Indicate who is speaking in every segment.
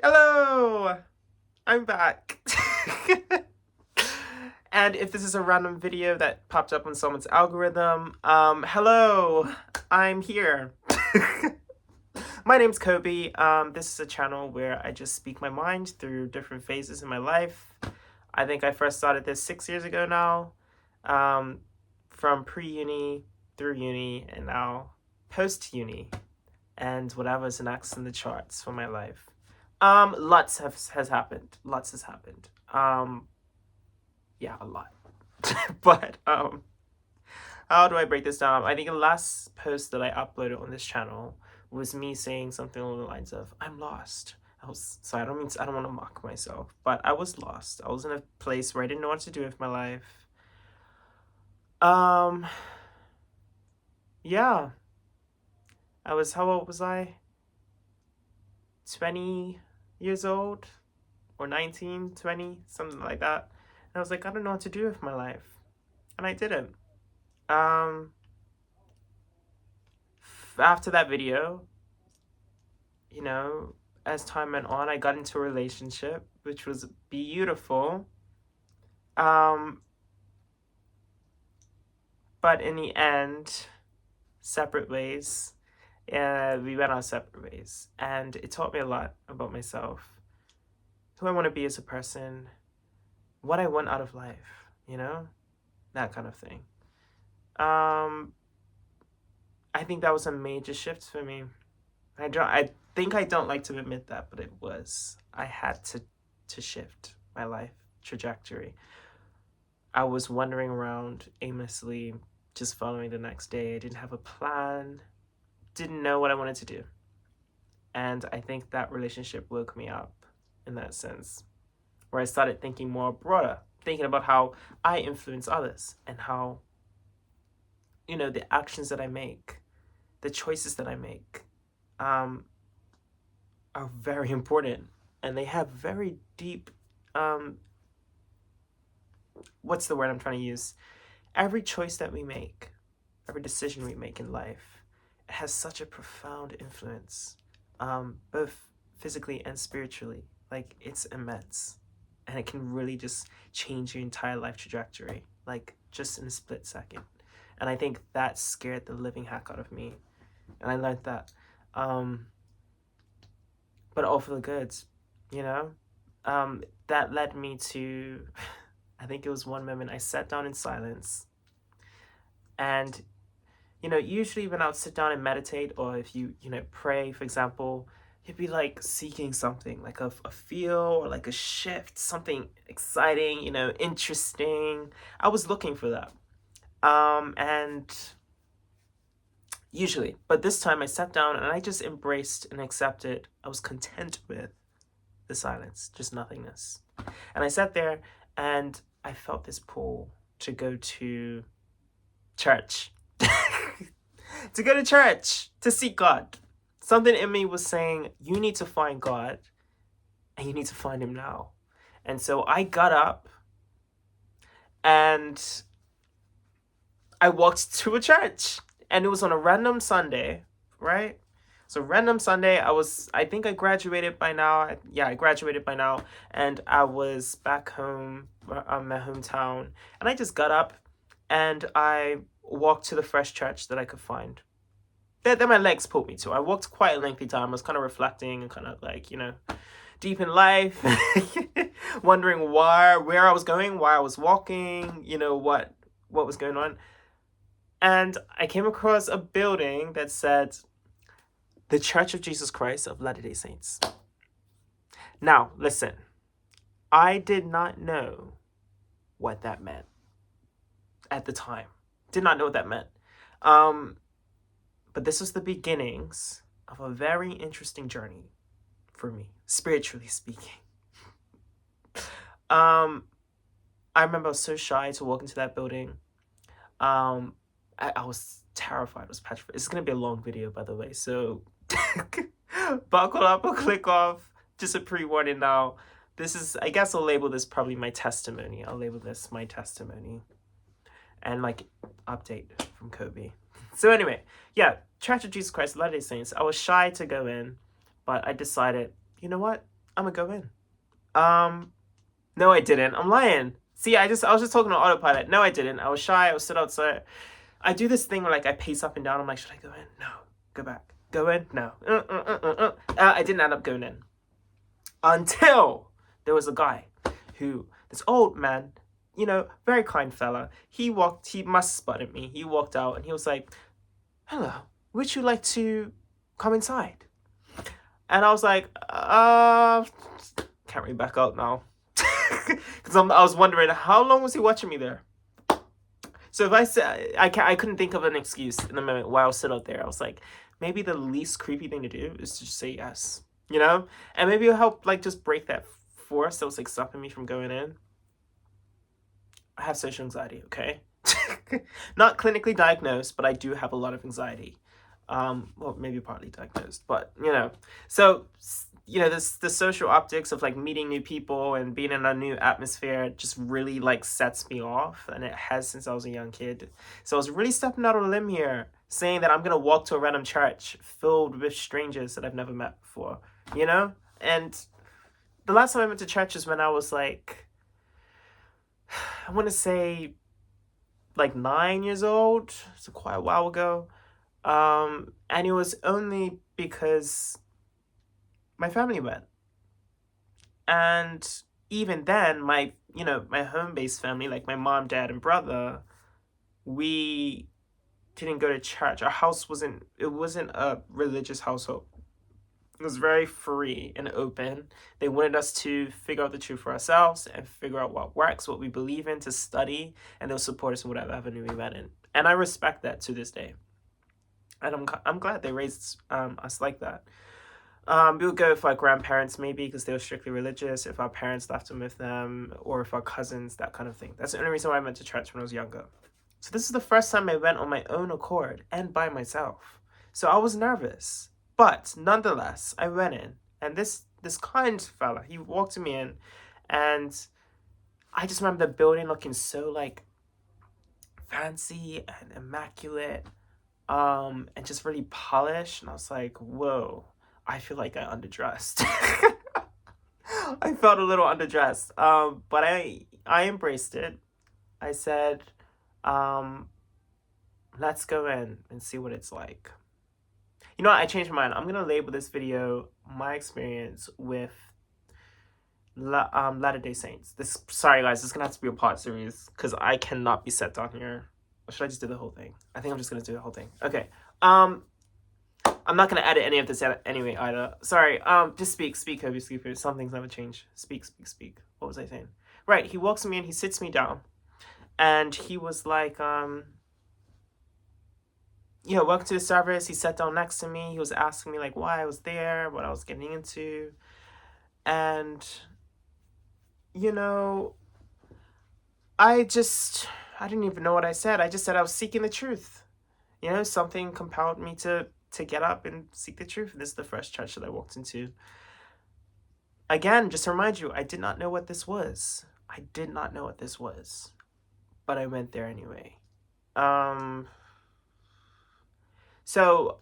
Speaker 1: Hello! I'm back. And if this is a random video that popped up on someone's algorithm, hello! I'm here. My name's Kobe. This is a channel where I just speak my mind through different phases in my life. I think I first started this 6 years ago now, from pre-uni through uni and now post-uni and whatever's next in the charts for my life. Lots has happened. Lots has happened. Yeah, a lot. But how do I break this down? I think the last post that I uploaded on this channel was me saying something along the lines of, I'm lost. I don't want to mock myself, but I was lost. I was in a place where I didn't know what to do with my life. Yeah. How old was I? 20 years old? Or 19, 20, something like that. And I was like, I don't know what to do with my life. And I didn't. After that video, as time went on, I got into a relationship, which was beautiful. But in the end, separate ways. We went our separate ways. And it taught me a lot about myself. Who I want to be as a person. What I want out of life, that kind of thing. I think that was a major shift for me. I think I don't like to admit that, but it was. I had to shift my life trajectory. I was wandering around aimlessly, just following the next day. I didn't have a plan, didn't know what I wanted to do. And I think that relationship woke me up in that sense, where I started thinking more broader, thinking about how I influence others and how, the actions that I make, the choices that I make, are very important, and they have very deep, what's the word I'm trying to use? Every choice that we make, every decision we make in life, it has such a profound influence, both physically and spiritually. Like, it's immense. And it can really just change your entire life trajectory, like just in a split second. And I think that scared the living heck out of me. And I learned that. But all for the goods, that led me to, I think it was one moment I sat down in silence. And, usually when I would sit down and meditate, or if you, pray, for example, you'd be like seeking something, like a feel or like a shift, something exciting, interesting. I was looking for that. And usually, but this time I sat down and I just embraced and accepted. I was content with the silence, just nothingness. And I sat there and I felt this pull to go to church. To go to church, to seek God. Something in me was saying, you need to find God, and you need to find him now. And so I got up, and I walked to a church, and it was on a random Sunday, right? So random Sunday, I think I graduated by now. Yeah, I graduated by now, and I was back home, my hometown, and I just got up, and I walked to the first church that I could find. Then my legs pulled me to. I walked quite a lengthy time. I was kind of reflecting and kind of like, deep in life, wondering where I was going, why I was walking, what was going on. And I came across a building that said, The Church of Jesus Christ of Latter-day Saints. Now, listen, I did not know what that meant at the time. Did not know what that meant. But this was the beginnings of a very interesting journey for me, spiritually speaking. I remember I was so shy to walk into that building. I was terrified. I was petrified. It's going to be a long video, by the way. So buckle up or click off. Just a pre-warning now. I guess I'll label this probably my testimony. I'll label this my testimony. And like, update from Kobe. So anyway, Church of Jesus Christ of Latter-day Saints. I was shy to go in, but I decided, you know what? I'm gonna go in. No, I didn't. I'm lying. See, I was just talking on autopilot. No, I didn't. I was shy. I was stood outside. I do this thing where like I pace up and down. I'm like, should I go in? No. Go back. Go in? No. I didn't end up going in until there was a guy this old man, very kind fella. He must have spotted me. He walked out and he was like, hello, would you like to come inside? And I was like, can't really back out now. Because I was wondering, how long was he watching me there? So if I said, I couldn't think of an excuse in the moment while I was sitting out there. I was like, maybe the least creepy thing to do is to just say yes, And maybe it'll help, like, just break that force that was, like, stopping me from going in. I have social anxiety, okay? Not clinically diagnosed, but I do have a lot of anxiety. Well, maybe partly diagnosed, but, So, the social optics of, like, meeting new people and being in a new atmosphere just really, like, sets me off, and it has since I was a young kid. So I was really stepping out on a limb here, saying that I'm going to walk to a random church filled with strangers that I've never met before, And the last time I went to church is when I was, like, I want to say, like, 9 years old. It's quite a while ago. And it was only because my family went. And even then, my home-based family, like my mom, dad, and brother, we didn't go to church. Our house wasn't a religious household. It was very free and open. They wanted us to figure out the truth for ourselves and figure out what works, what we believe in, to study, and they'll support us in whatever avenue we went in. And I respect that to this day. And I'm glad they raised us like that. We would go with our grandparents maybe because they were strictly religious, if our parents left them with them, or if our cousins, that kind of thing. That's the only reason why I went to church when I was younger. So this is the first time I went on my own accord and by myself. So I was nervous. But nonetheless, I went in, and this kind fella, he walked me in, and I just remember the building looking so, like, fancy and immaculate, and just really polished, and I was like, whoa, I feel like I underdressed. I felt a little underdressed, but I embraced it. I said, let's go in and see what it's like. You know what? I changed my mind. I'm going to label this video my experience with Latter-day Saints. Sorry, guys. This is going to have to be a part series because I cannot be set down here. Or should I just do the whole thing? I think I'm just going to do the whole thing. Okay. I'm not going to edit any of this anyway either. Sorry. Just speak, Kobe, speak. Some things never change. Speak. What was I saying? Right. He walks me in. He sits me down. And he was like, welcome to the service. He sat down next to me. He was asking me, like, why I was there, what I was getting into. And, I didn't even know what I said. I just said I was seeking the truth. Something compelled me to get up and seek the truth. And this is the first church that I walked into. Again, just to remind you, I did not know what this was. But I went there anyway. So,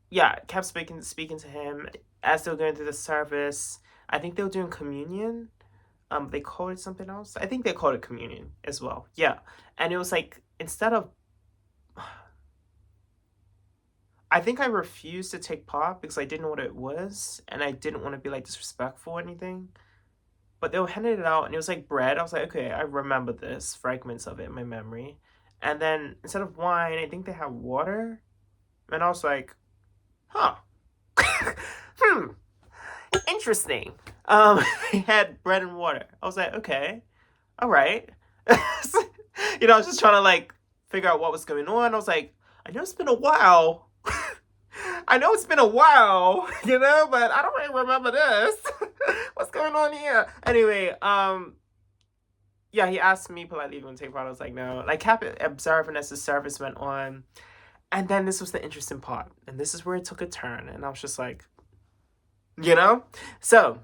Speaker 1: yeah, kept speaking to him as they were going through the service. I think they were doing communion. They called it something else. I think they called it communion as well. Yeah, and it was like, instead of, I think I refused to take part because I didn't know what it was, and I didn't want to be, like, disrespectful or anything. But they were handing it out, and it was like bread. I was like, okay, I remember this, fragments of it in my memory. And then instead of wine, I think they had water. And I was like, huh. Interesting. They had bread and water. I was like, okay, all right. I was just trying to, like, figure out what was going on. I was like, I know it's been a while. but I don't really remember this. What's going on here? Anyway, yeah, he asked me politely if he would take part. I was like, no. I kept observing as the service went on. And then this was the interesting part. And this is where it took a turn. And I was just like, So,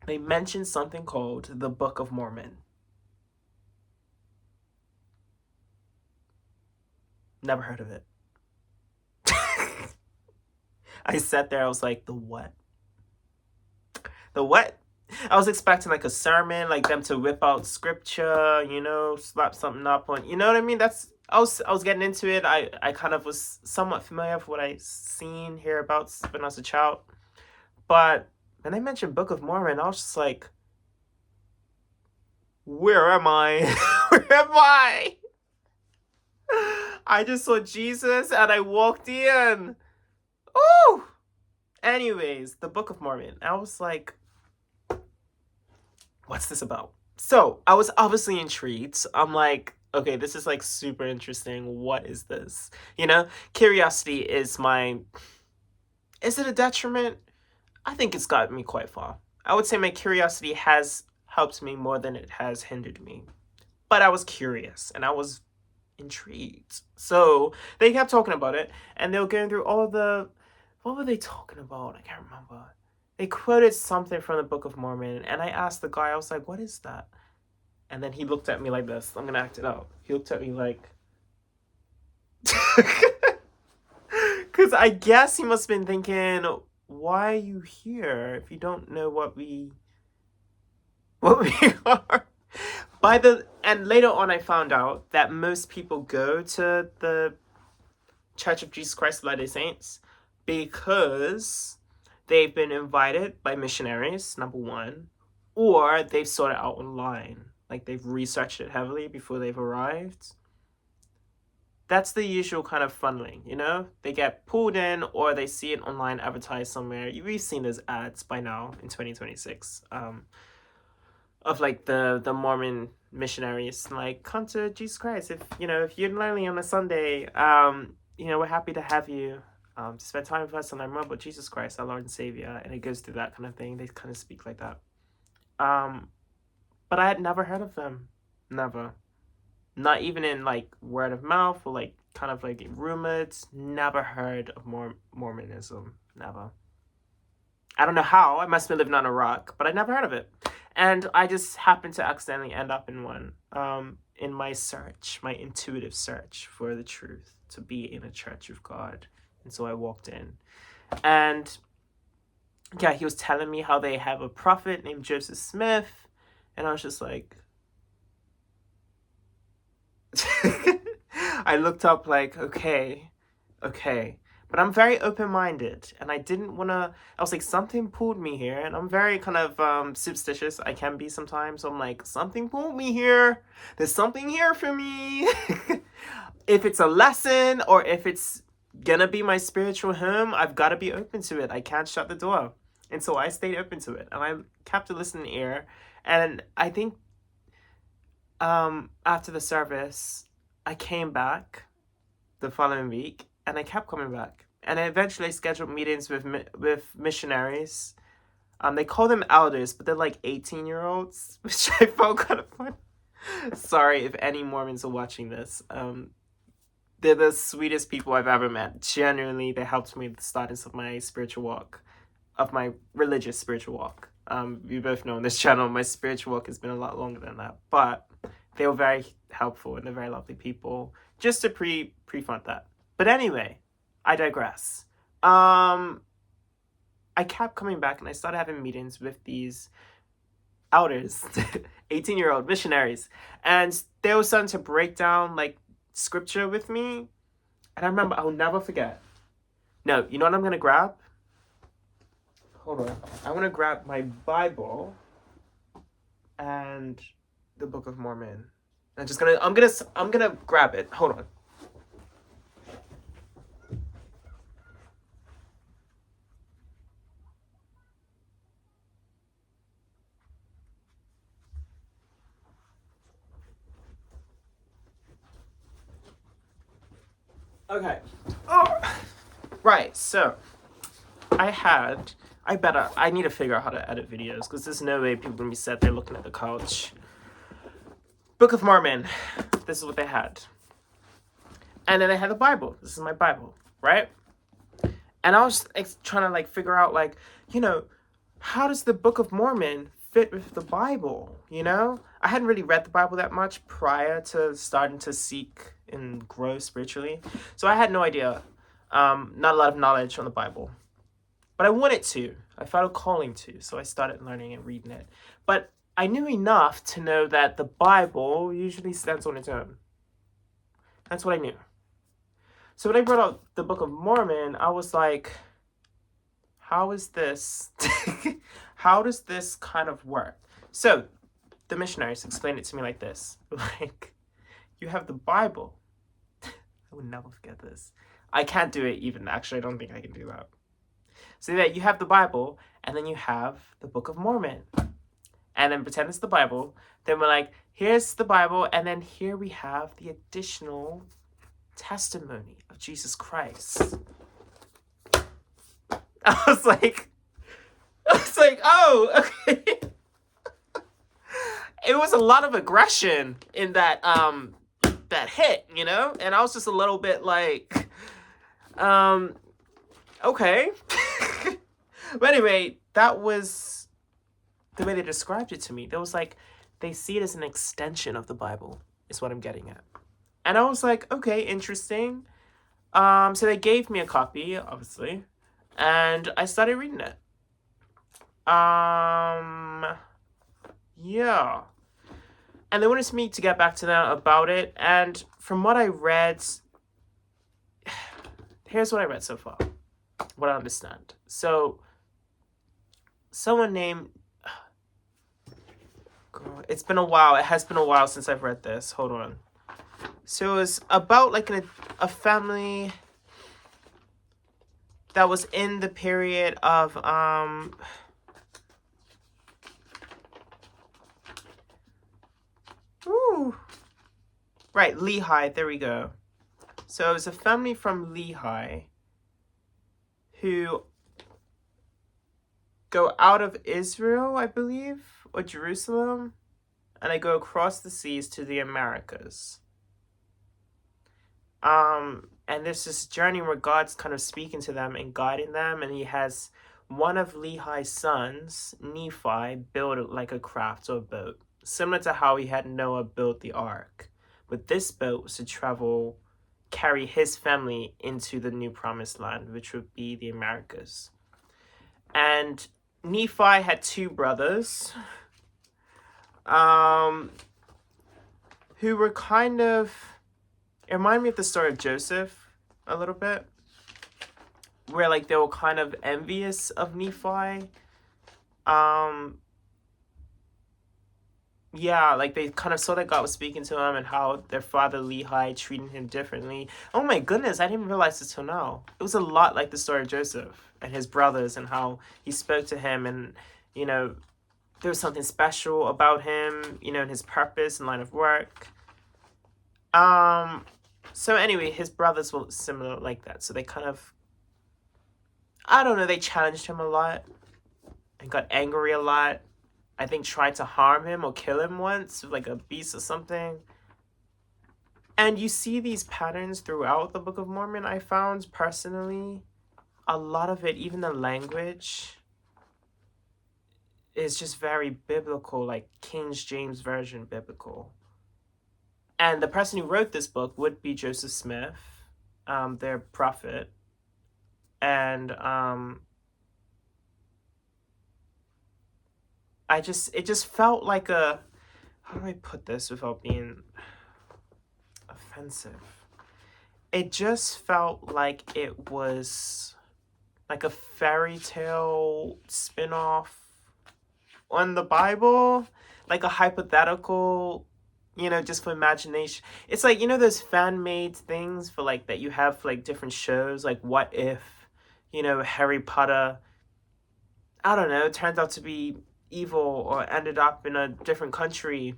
Speaker 1: they mentioned something called the Book of Mormon. Never heard of it. I sat there, I was like, the what? The what? I was expecting like a sermon, like them to whip out scripture, slap something up on, you know what I mean? I was getting into it. I kind of was somewhat familiar with what I seen hereabouts when I was a child. But when they mentioned Book of Mormon, I was just like, where am I? Where am I? I just saw Jesus and I walked in. Ooh! Anyways, the Book of Mormon. I was like, what's this about? So I was obviously intrigued. I'm like, okay, this is like super interesting. What is this? Curiosity is is it a detriment? I think it's gotten me quite far. I would say my curiosity has helped me more than it has hindered me. But I was curious and I was intrigued. So they kept talking about it and they were going through what were they talking about? I can't remember. They quoted something from the Book of Mormon, and I asked the guy, I was like, what is that? And then he looked at me like this. I'm going to act it out. He looked at me like... Because I guess he must have been thinking, why are you here if you don't know what we are? And later on I found out that most people go to the Church of Jesus Christ of Latter-day Saints because they've been invited by missionaries, number one, or they've sought it out online. Like they've researched it heavily before they've arrived. That's the usual kind of funneling, They get pulled in or they see it online advertised somewhere. We've seen those ads by now in 2026 of like the Mormon missionaries, like, come to Jesus Christ. If you're lonely on a Sunday, we're happy to have you. To spend time with us and learn more about Jesus Christ, our Lord and Savior. And it goes through that kind of thing. They kind of speak like that. But I had never heard of them. Never. Not even in like word of mouth or like kind of like rumored. Never heard of Mormonism. Never. I don't know how. I must have been living on a rock, but I never heard of it. And I just happened to accidentally end up in one. In my search, my intuitive search for the truth, to be in a church of God. And so I walked in. And yeah, he was telling me how they have a prophet named Joseph Smith. And I was just like... I looked up like, okay. But I'm very open-minded. And I didn't want to... I was like, something pulled me here. And I'm very kind of superstitious. I can be sometimes. So I'm like, something pulled me here. There's something here for me. If it's a lesson or if it's gonna be my spiritual home, I've got to be open to it. I can't shut the door. And so I stayed open to it. And I kept a listening ear. And I think after the service, I came back the following week. And I kept coming back. And I eventually scheduled meetings with missionaries. They call them elders, but they're like 18-year-olds, which I found kind of fun. Sorry if any Mormons are watching this. They're the sweetest people I've ever met. Genuinely, they helped me with the startings of my spiritual walk, of my religious spiritual walk. You both know on this channel, my spiritual walk has been a lot longer than that. But they were very helpful and they're very lovely people. Just to pre-front that. But anyway, I digress. I kept coming back and I started having meetings with these elders, 18-year-old missionaries. And they were starting to break down like scripture with me. And I remember, I'll never forget. No, you know what I'm going to grab? Hold on. I want to grab my Bible and the Book of Mormon. I'm gonna grab it. Hold on. Okay. Oh, right. So, I need to figure out how to edit videos because there's no way people are gonna be sat there looking at the couch. Book of Mormon. This is what they had. And then I had the Bible. This is my Bible, right? And I was trying to figure out how does the Book of Mormon fit with the Bible, I hadn't really read the Bible that much prior to starting to seek and grow spiritually. So I had no idea, not a lot of knowledge on the Bible. But I wanted to. I felt a calling to, so I started learning and reading it. But I knew enough to know that the Bible usually stands on its own. That's what I knew. So when I brought up the Book of Mormon, I was like, how is this? How does this kind of work? So the missionaries explained it to me like this. Like, you have the Bible. I would never forget this. I can't do it even. Actually, I don't think I can do that. So that you have the Bible, and then you have the Book of Mormon. And then pretend it's the Bible. Then we're like, here's the Bible, and then here we have the additional testimony of Jesus Christ. I was like, oh, okay. It was a lot of aggression in that hit, you know? And I was just a little bit like, okay. But anyway, that was the way they described it to me. There was like, they see it as an extension of the Bible, is what I'm getting at. And I was like, okay, interesting. So they gave me a copy, obviously, and I started reading it. Yeah. And they wanted me to get back to them about it, and from what I read, here's what I read so far, what I understand. So, someone named, girl, it's been a while, it has been a while since I've read this, hold on. So it was about like a family that was in the period of, right, Lehi, there we go. So it was a family from Lehi who go out of Israel, I believe, or Jerusalem, and they go across the seas to the Americas. And there's this journey where God's kind of speaking to them and guiding them, and he has one of Lehi's sons, Nephi, build like a craft or a boat, similar to how he had Noah build the ark. But this boat was to carry his family into the new promised land, which would be the Americas. And Nephi had two brothers, who were kind of, it reminded me of the story of Joseph a little bit, where like they were kind of envious of Nephi. Yeah, like they kind of saw that God was speaking to him and how their father Lehi treated him differently. Oh my goodness, I didn't realize this till now. It was a lot like the story of Joseph and his brothers and how he spoke to him, and, you know, there was something special about him, you know, and his purpose and line of work. So anyway, his brothers were similar like that. So they kind of, I don't know, they challenged him a lot and got angry a lot. I think tried to harm him or kill him once, like a beast or something. And you see these patterns throughout the Book of Mormon, I found personally. A lot of it, even the language, is just very biblical, like King James Version biblical. And the person who wrote this book would be Joseph Smith, their prophet. And it just felt like how do I put this without being offensive? It just felt like it was like a fairy tale spin-off on the Bible, like a hypothetical, you know, just for imagination. It's like, you know, those fan-made things for like that you have for like different shows, like what if, you know, Harry Potter, I don't know, turns out to be evil or ended up in a different country.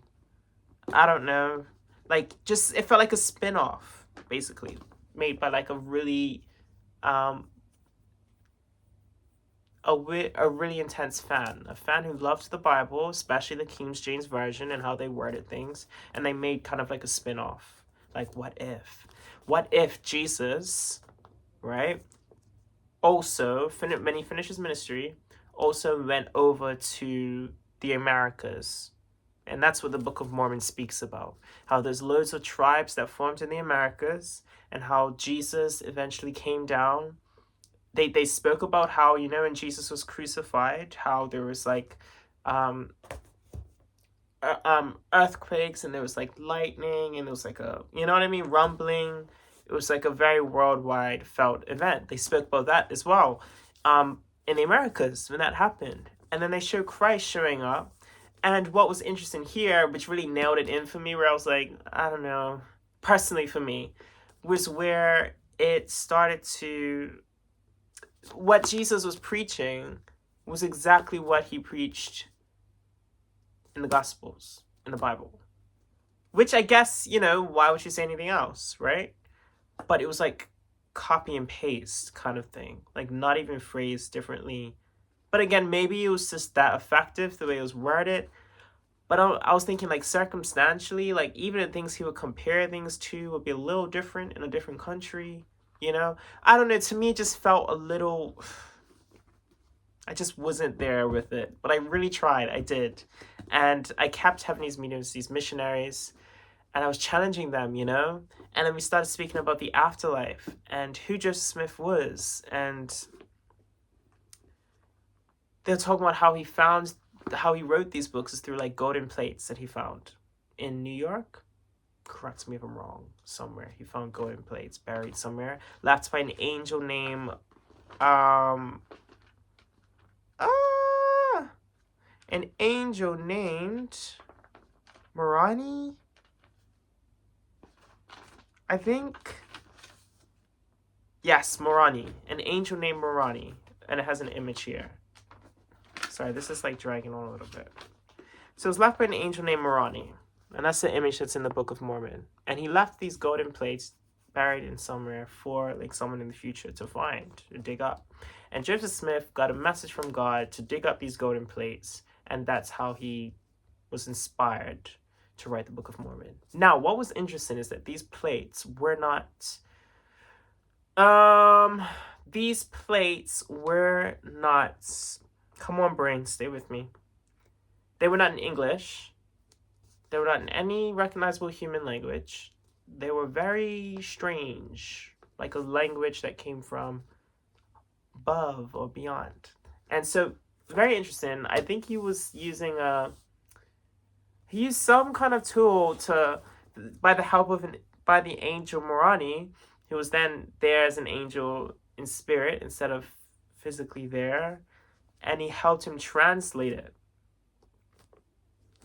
Speaker 1: I don't know. Like, just, it felt like a spin-off, basically, made by like a really, a really intense fan, a fan who loved the Bible, especially the King James Version and how they worded things, and they made kind of like a spin-off. Like, what if Jesus, right, also, when he finished his ministry, also went over to the Americas. And that's what the Book of Mormon speaks about. How there's loads of tribes that formed in the Americas, and how Jesus eventually came down they spoke about how, when Jesus was crucified, how there was like um earthquakes, and there was like lightning, and there was like a, rumbling. It was like a very worldwide felt event. They spoke about that as well, in the Americas when that happened. And then they showed Christ showing up. And what was interesting here, which really nailed it in for me, where I was like, I don't know, personally for me, was where it started to, what Jesus was preaching was exactly what he preached in the Gospels, in the Bible. Which I guess, why would you say anything else, right? But it was like copy and paste kind of thing. Like not even phrased differently. But again, maybe it was just that effective, the way it was worded. But I was thinking like circumstantially, like even the things he would compare things to would be a little different in a different country, I don't know, to me it just felt a little, I just wasn't there with it. But I really tried, I did. And I kept having these meetings with these missionaries, and I was challenging them, And then we started speaking about the afterlife and who Joseph Smith was. And they're talking about how he wrote these books is through like golden plates that he found in New York. Correct me if I'm wrong. Somewhere he found golden plates buried somewhere, left by an angel named Moroni, I think. Yes, Moroni. An angel named Moroni. And it has an image here. Sorry, this is like dragging on a little bit. So it was left by an angel named Moroni. And that's the image that's in the Book of Mormon. And he left these golden plates buried in somewhere for like someone in the future to find, to dig up. And Joseph Smith got a message from God to dig up these golden plates. And that's how he was inspired to write the Book of Mormon. Now, what was interesting is that these plates were not... Come on, brain, stay with me. They were not in English. They were not in any recognizable human language. They were very strange, like a language that came from above or beyond. And so, very interesting. I think he was using he used some kind of tool by the angel Moroni, who was then there as an angel in spirit instead of physically there, and he helped him translate it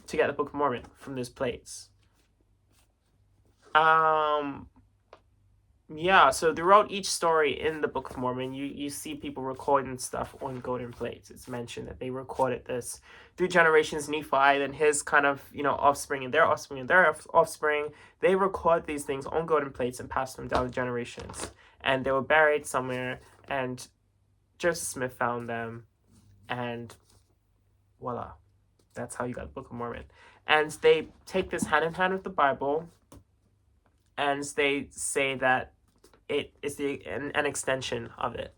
Speaker 1: to get the Book of Mormon from those plates. So throughout each story in the Book of Mormon, you see people recording stuff on golden plates. It's mentioned that they recorded this through generations. Nephi and his kind of, offspring and their offspring and their offspring, they record these things on golden plates and pass them down the generations. And they were buried somewhere, and Joseph Smith found them, and voila. That's how you got the Book of Mormon. And they take this hand in hand with the Bible, and they say that it is an extension of it.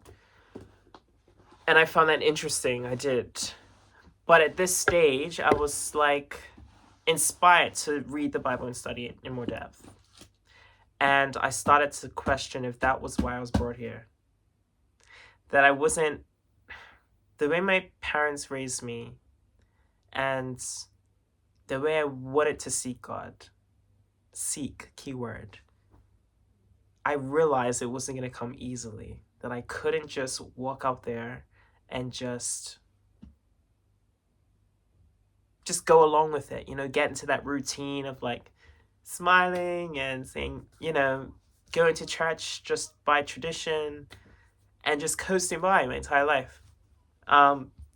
Speaker 1: And I found that interesting. I did. But at this stage, I was like inspired to read the Bible and study it in more depth. And I started to question if that was why I was brought here. That I wasn't, the way my parents raised me and the way I wanted to seek God, keyword, I realized it wasn't going to come easily. That I couldn't just walk out there and just go along with it, get into that routine of like smiling and saying, going to church just by tradition and just coasting by my entire life.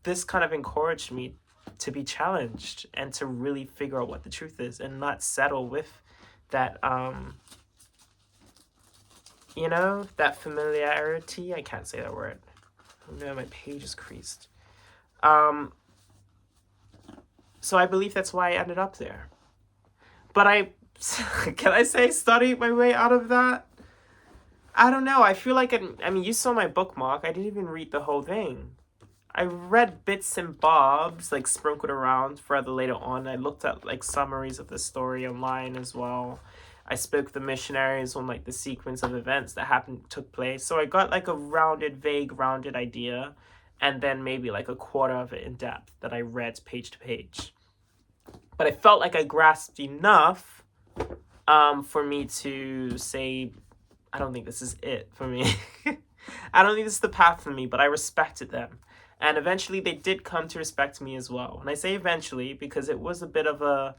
Speaker 1: This kind of encouraged me to be challenged and to really figure out what the truth is and not settle with that, that familiarity. I can't say that word. Oh no, my page is creased. So I believe that's why I ended up there. But can I say studied my way out of that? I don't know. I feel like, you saw my bookmark. I didn't even read the whole thing. I read bits and bobs, like sprinkled around further later on. I looked at like summaries of the story online as well. I spoke with the missionaries on like the sequence of events that took place. So I got like a vague rounded idea, and then maybe like a quarter of it in depth that I read page to page. But I felt like I grasped enough for me to say, I don't think this is it for me. I don't think this is the path for me, but I respected them. And eventually they did come to respect me as well. And I say eventually because it was a bit of a...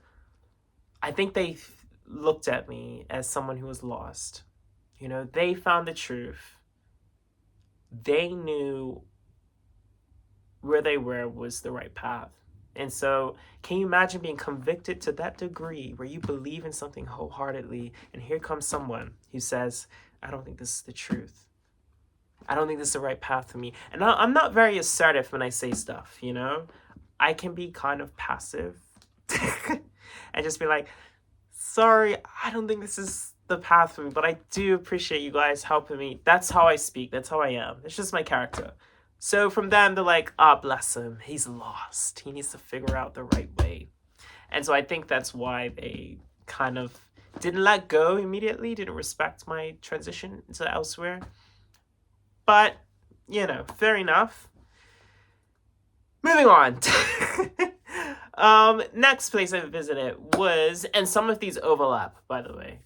Speaker 1: I think they looked at me as someone who was lost. You know, they found the truth. They knew where they were was the right path. And so, can you imagine being convicted to that degree where you believe in something wholeheartedly, and here comes someone who says, I don't think this is the truth. I don't think this is the right path for me. And I'm not very assertive when I say stuff, you know? I can be kind of passive and just be like, sorry, I don't think this is the path for me, but I do appreciate you guys helping me. That's how I speak. That's how I am. It's just my character. So from them, they're like, bless him. He's lost. He needs to figure out the right way. And so I think that's why they kind of didn't let go immediately, didn't respect my transition to elsewhere. But, you know, fair enough. Moving on. Next place I visited was, and some of these overlap, by the way.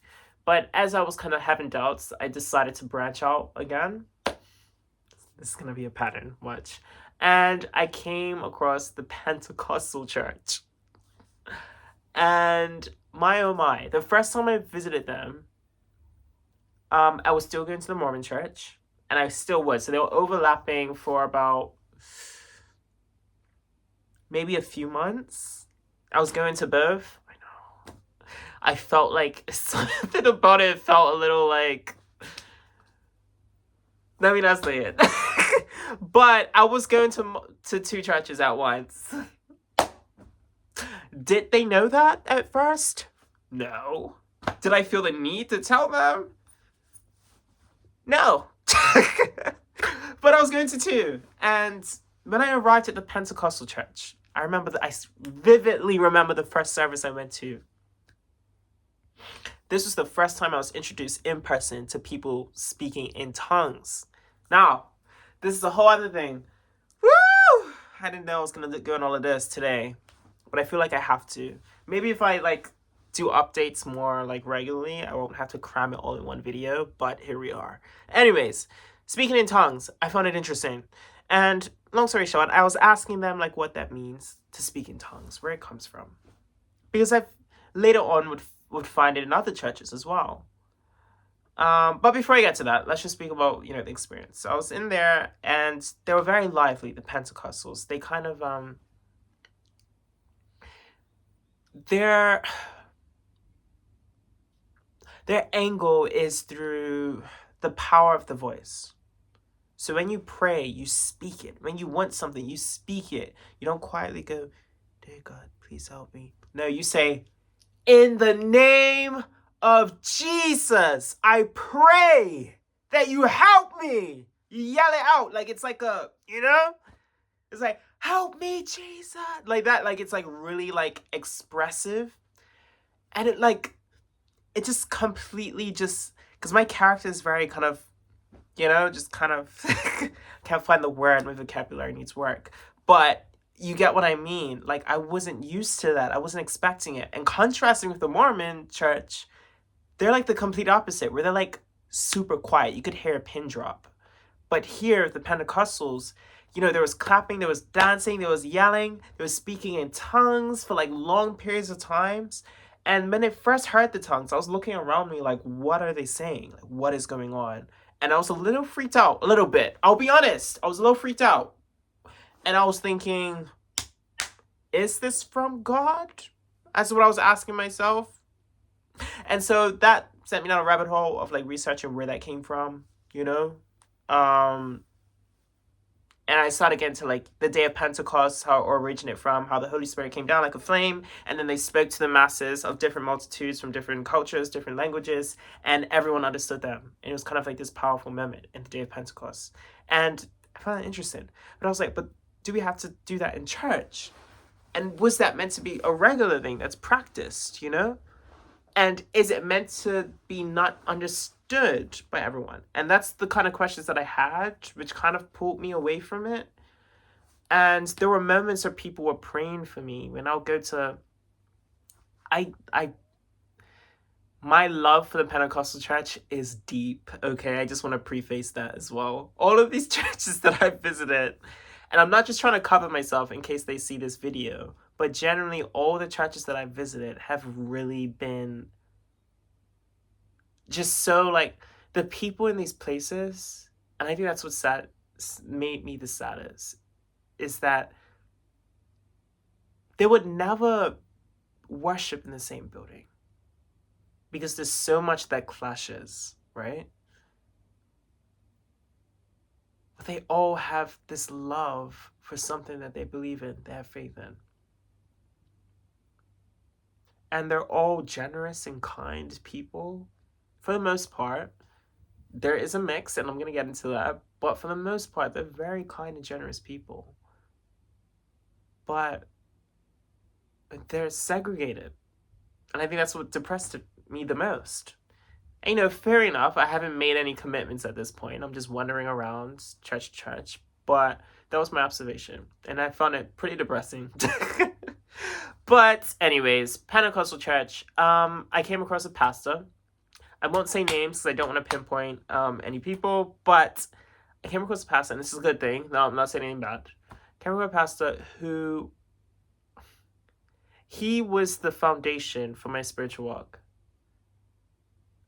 Speaker 1: But as I was kind of having doubts, I decided to branch out again. This is going to be a pattern, watch. And I came across the Pentecostal Church. And my oh my, the first time I visited them, I was still going to the Mormon Church. And I still was. So they were overlapping for about maybe a few months. I was going to both. I know. I felt like something about it felt a little like... Let me not say it. But I was going to two churches at once. Did they know that at first? No. Did I feel the need to tell them? No. But I was going to two. And when I arrived at the Pentecostal Church, I vividly remember the first service I went to. This was the first time I was introduced in person to people speaking in tongues. Now, this is a whole other thing. Woo! I didn't know I was going to go on all of this today, but I feel like I have to. Maybe if I do updates more regularly, I won't have to cram it all in one video, but here we are. Anyways, speaking in tongues, I found it interesting. And long story short, I was asking them what that means to speak in tongues, where it comes from. Because I later on would find it in other churches as well. But before I get to that, let's just speak about, the experience. So I was in there, and they were very lively, the Pentecostals. They kind of, their angle is through the power of the voice. So when you pray, you speak it. When you want something, you speak it. You don't quietly go, dear God, please help me. No, you say, in the name of Jesus, I pray that you help me. You yell it out it's like a, it's like, help me, Jesus. Like that, it's really expressive. And it just completely because my character is very kind of, just kind of, can't find the word, my vocabulary needs work. But you get what I mean. I wasn't used to that. I wasn't expecting it. And contrasting with the Mormon Church, they're the complete opposite, where they're super quiet. You could hear a pin drop. But here, the Pentecostals, there was clapping, there was dancing, there was yelling, there was speaking in tongues for long periods of times. And when I first heard the tongues, I was looking around me what are they saying? What is going on? And I was a little freaked out, a little bit. I'll be honest, I was a little freaked out. And I was thinking, is this from God? That's what I was asking myself. And so that sent me down a rabbit hole of researching where that came from, and I started getting to the day of Pentecost, how it originated from, how the Holy Spirit came down like a flame, and then they spoke to the masses of different multitudes from different cultures, different languages, and everyone understood them. And it was kind of this powerful moment in the day of Pentecost. And I found that interesting. But I was like, but do we have to do that in church? And was that meant to be a regular thing that's practiced, And is it meant to be not understood by everyone? And that's the kind of questions that I had, which kind of pulled me away from it. And there were moments where people were praying for me when I'll go to I my love for the Pentecostal Church is deep, okay? I just want to preface that as well. All of these churches that I've visited, and I'm not just trying to cover myself in case they see this video, but generally all the churches that I've visited have really been just so like the people in these places, and I think that's what made me the saddest, is that they would never worship in the same building because there's so much that clashes, right? But they all have this love for something that they believe in, they have faith in. And they're all generous and kind people for the most part. There is a mix, and I'm going to get into that. But for the most part, they're very kind and generous people. But they're segregated. And I think that's what depressed me the most. And, you know, fair enough, I haven't made any commitments at this point. I'm just wandering around church to church. But that was my observation. And I found it pretty depressing. But anyways, Pentecostal Church. I came across a pastor. I won't say names because I don't want to pinpoint any people. But I came across a pastor, and this is a good thing. No, I'm not saying anything bad. I came across a pastor who... he was the foundation for my spiritual walk.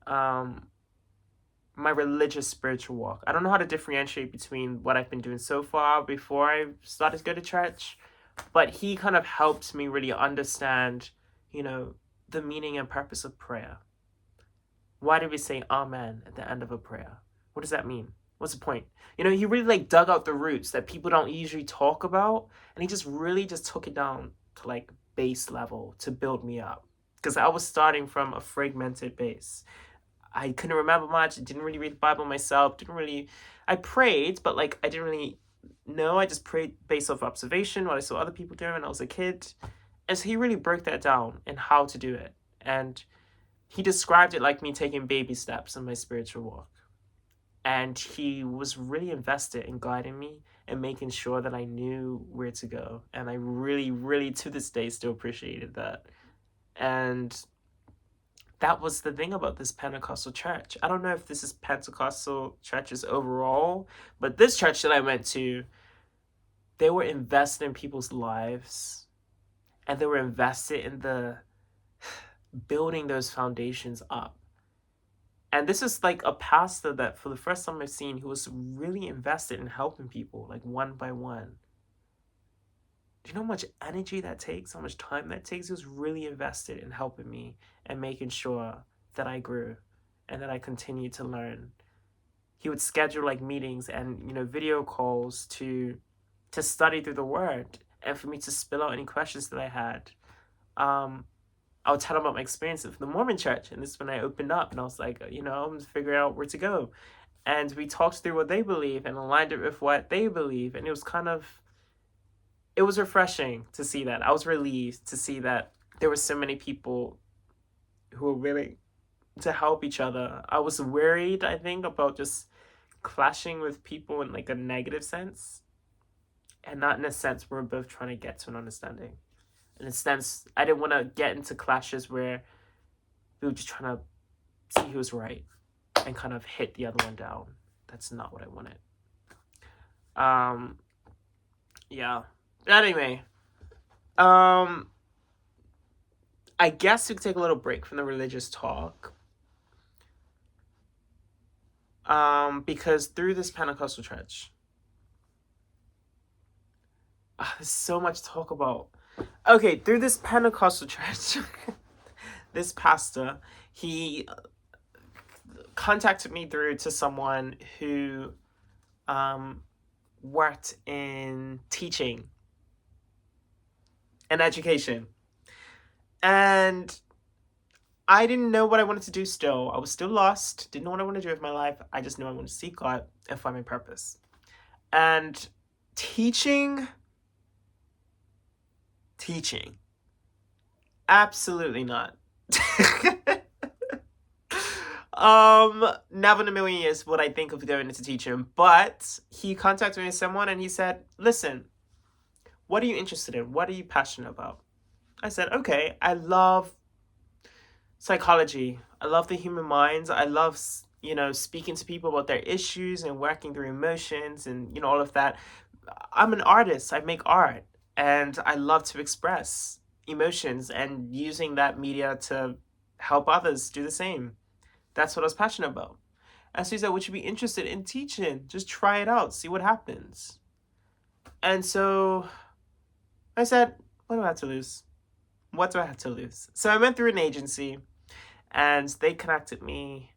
Speaker 1: My religious spiritual walk. I don't know how to differentiate between what I've been doing so far before I started to go to church, but he kind of helped me really understand, you know, the meaning and purpose of prayer. Why do we say amen at the end of a prayer? What does that mean? What's the point? You know, he really like dug out the roots that people don't usually talk about, and he just really just took it down to like base level to build me up, because I was starting from a fragmented base. I couldn't remember much. I didn't really read the Bible myself. I prayed, but like I didn't really know. I just prayed based off observation, what I saw other people doing when I was a kid. And so he really broke that down and how to do it. And he described it like me taking baby steps in my spiritual walk. And he was really invested in guiding me and making sure that I knew where to go. And I really, really, to this day, still appreciated that. And that was the thing about this Pentecostal church. I don't know if this is Pentecostal churches overall, but this church that I went to, they were invested in people's lives, and they were invested in the building those foundations up. And this is like a pastor that for the first time I've seen, who was really invested in helping people, like one by one. Do you know how much energy that takes? How much time that takes? He was really invested in helping me and making sure that I grew and that I continued to learn. He would schedule like meetings and, you know, video calls to study through the word and for me to spill out any questions that I had. I would tell him about my experience with the Mormon Church, and this is when I opened up and I was like, you know, I'm figuring out where to go. And we talked through what they believe and aligned it with what they believe, and it was refreshing to see that. I was relieved to see that there were so many people who were willing to help each other. I was worried, I think, about just clashing with people in like a negative sense, and not in a sense where we're both trying to get to an understanding. In a sense, I didn't want to get into clashes where we were just trying to see who was right and kind of hit the other one down. That's not what I wanted. Yeah. Anyway, I guess we could take a little break from the religious talk. Because through this Pentecostal church, there's so much to talk about. Okay, through this Pentecostal church, this pastor, he contacted me through to someone who worked in teaching and education. And I didn't know what I wanted to do still. I was still lost, didn't know what I wanted to do with my life. I just knew I wanted to seek God and find my purpose. And teaching, absolutely not. Never in a million years would I think of going into teaching, but he contacted me with someone and he said, listen, what are you interested in? What are you passionate about? I said, okay, I love psychology. I love the human minds. I love, speaking to people about their issues and working through emotions and, all of that. I'm an artist. I make art and I love to express emotions and using that media to help others do the same. That's what I was passionate about. And so he said, would you be interested in teaching? Just try it out, see what happens. And so I said, what do I have to lose? What do I have to lose? So I went through an agency and they connected me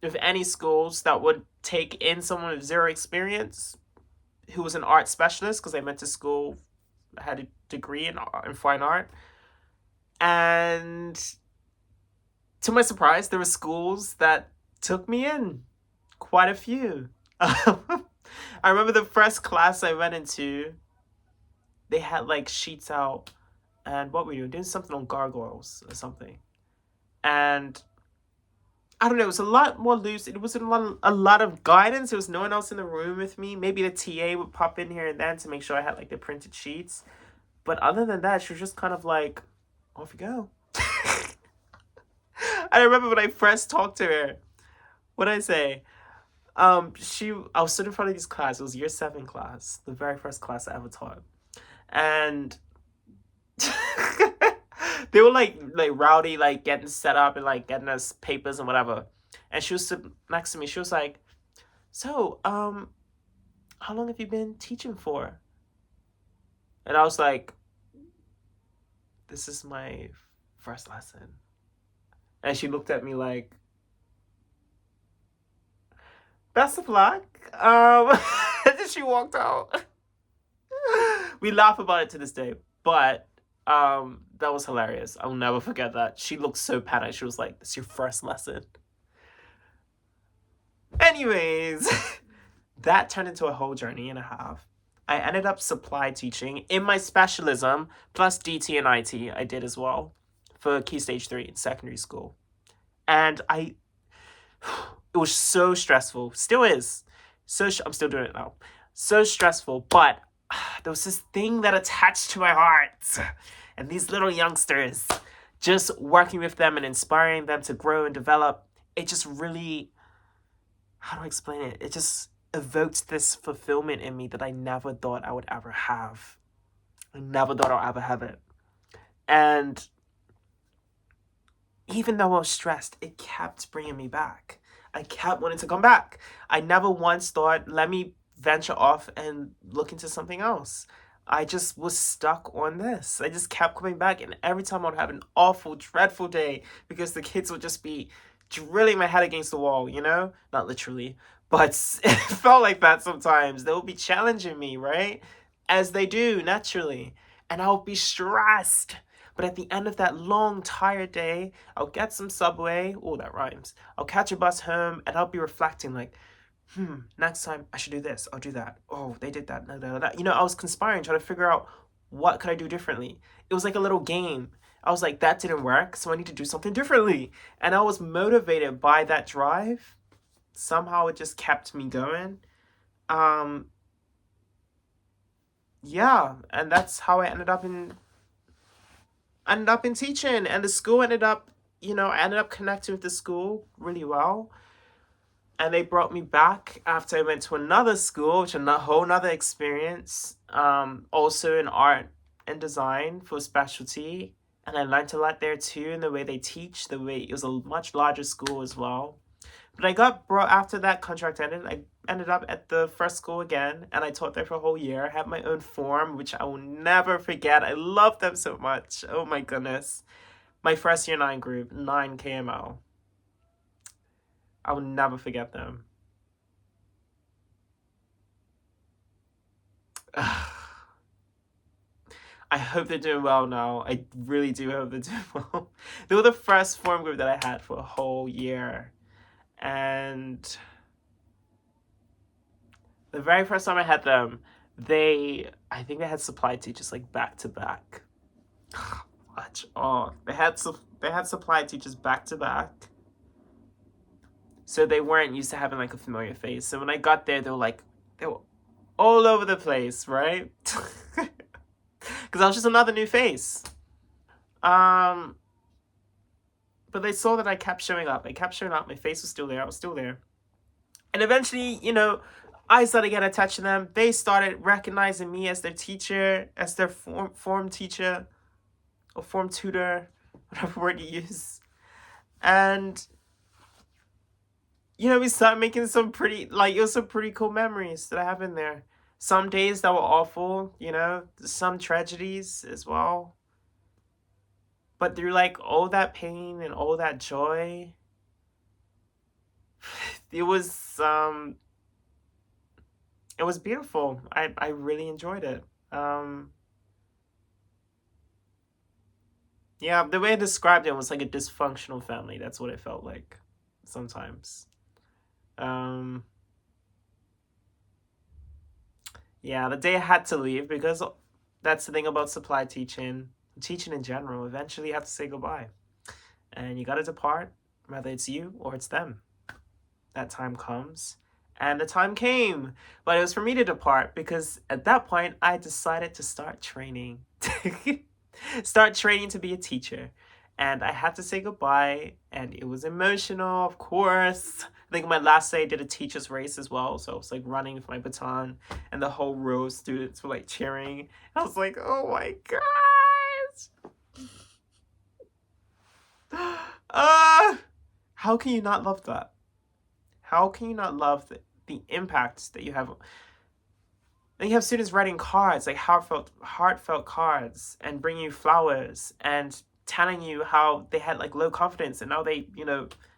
Speaker 1: with any schools that would take in someone with zero experience who was an art specialist, because I went to school, I had a degree in fine art. And to my surprise, there were schools that took me in, quite a few. I remember the first class I went into, they had like sheets out, and what were we doing something on gargoyles or something. And I don't know, it was a lot more loose. It wasn't a lot of guidance. There was no one else in the room with me. Maybe the TA would pop in here and then to make sure I had like the printed sheets. But other than that, she was just kind of like, off you go. I remember when I first talked to her, what did I say? I was sitting in front of this class. It was year 7 class, the very first class I ever taught. And they were like rowdy, like getting set up and like getting us papers and whatever. And she was sitting next to me. She was like, so, how long have you been teaching for? And I was like, this is my first lesson. And she looked at me like, best of luck. And then she walked out. We laugh about it to this day, but that was hilarious. I'll never forget that. She looked so panicked. She was like, this is your first lesson. Anyways, that turned into a whole journey and a half. I ended up supply teaching in my specialism, plus DT and IT I did as well, for Key Stage 3 in secondary school. And it was so stressful. Still is. I'm still doing it now. So stressful, but there was this thing that attached to my heart. And these little youngsters, just working with them and inspiring them to grow and develop, it just really, how do I explain it? It just evoked this fulfillment in me that I never thought I would ever have. I never thought I'd ever have it. And even though I was stressed, it kept bringing me back. I kept wanting to come back. I never once thought, let me venture off and look into something else. I just was stuck on this. I just kept coming back, and every time I'd have an awful, dreadful day because the kids would just be drilling my head against the wall, Not literally, but it felt like that sometimes. They would be challenging me, right? As they do, naturally. And I would be stressed. But at the end of that long, tired day, I'll get some Subway. Oh, that rhymes. I'll catch a bus home, and I'll be reflecting like, next time I should do this. I'll do that. Oh, they did that. I was conspiring, trying to figure out what could I do differently. It was like a little game. I was like, that didn't work, so I need to do something differently. And I was motivated by that drive. Somehow it just kept me going. Yeah, and that's how I ended up in teaching. And the school ended up, I ended up connecting with the school really well. And they brought me back after I went to another school, which is a whole nother experience, also in art and design for specialty. And I learned a lot there too, in the way they teach, it was a much larger school as well. But I got brought, after that contract ended, I ended up at the first school again, and I taught there for a whole year. I had my own form, which I will never forget. I love them so much. Oh my goodness. My first year 9 group, 9 KML. I will never forget them. I hope they're doing well now. I really do hope they're doing well. They were the first form group that I had for a whole year. And the very first time I had them, I think they had supply teachers like back to back. much. Oh, they had supply teachers back to back. So they weren't used to having like a familiar face. So when I got there, they were all over the place, right? Because I was just another new face. But they saw that I kept showing up. My face was still there. I was still there. And eventually, I started getting attached to them. They started recognizing me as their teacher, as their form teacher, or form tutor, whatever word you use. And, we started making some pretty cool memories that I have in there. Some days that were awful, some tragedies as well. But through all that pain and all that joy, it was beautiful. I really enjoyed it. Yeah, the way I described it was like a dysfunctional family. That's what it felt like sometimes. Yeah, the day I had to leave, because that's the thing about supply teaching in general. Eventually you have to say goodbye. And you gotta depart, whether it's you or it's them. That time comes. And the time came. But it was for me to depart, because at that point I decided to start training. Start training to be a teacher. And I had to say goodbye, and it was emotional, of course. I think my last day I did a teacher's race as well, so I was running with my baton, and the whole row of students were cheering. I was like, oh my gosh! How can you not love that? How can you not love the impact that you have? And you have students writing cards, heartfelt cards, and bringing you flowers, and telling you how they had low confidence, and now they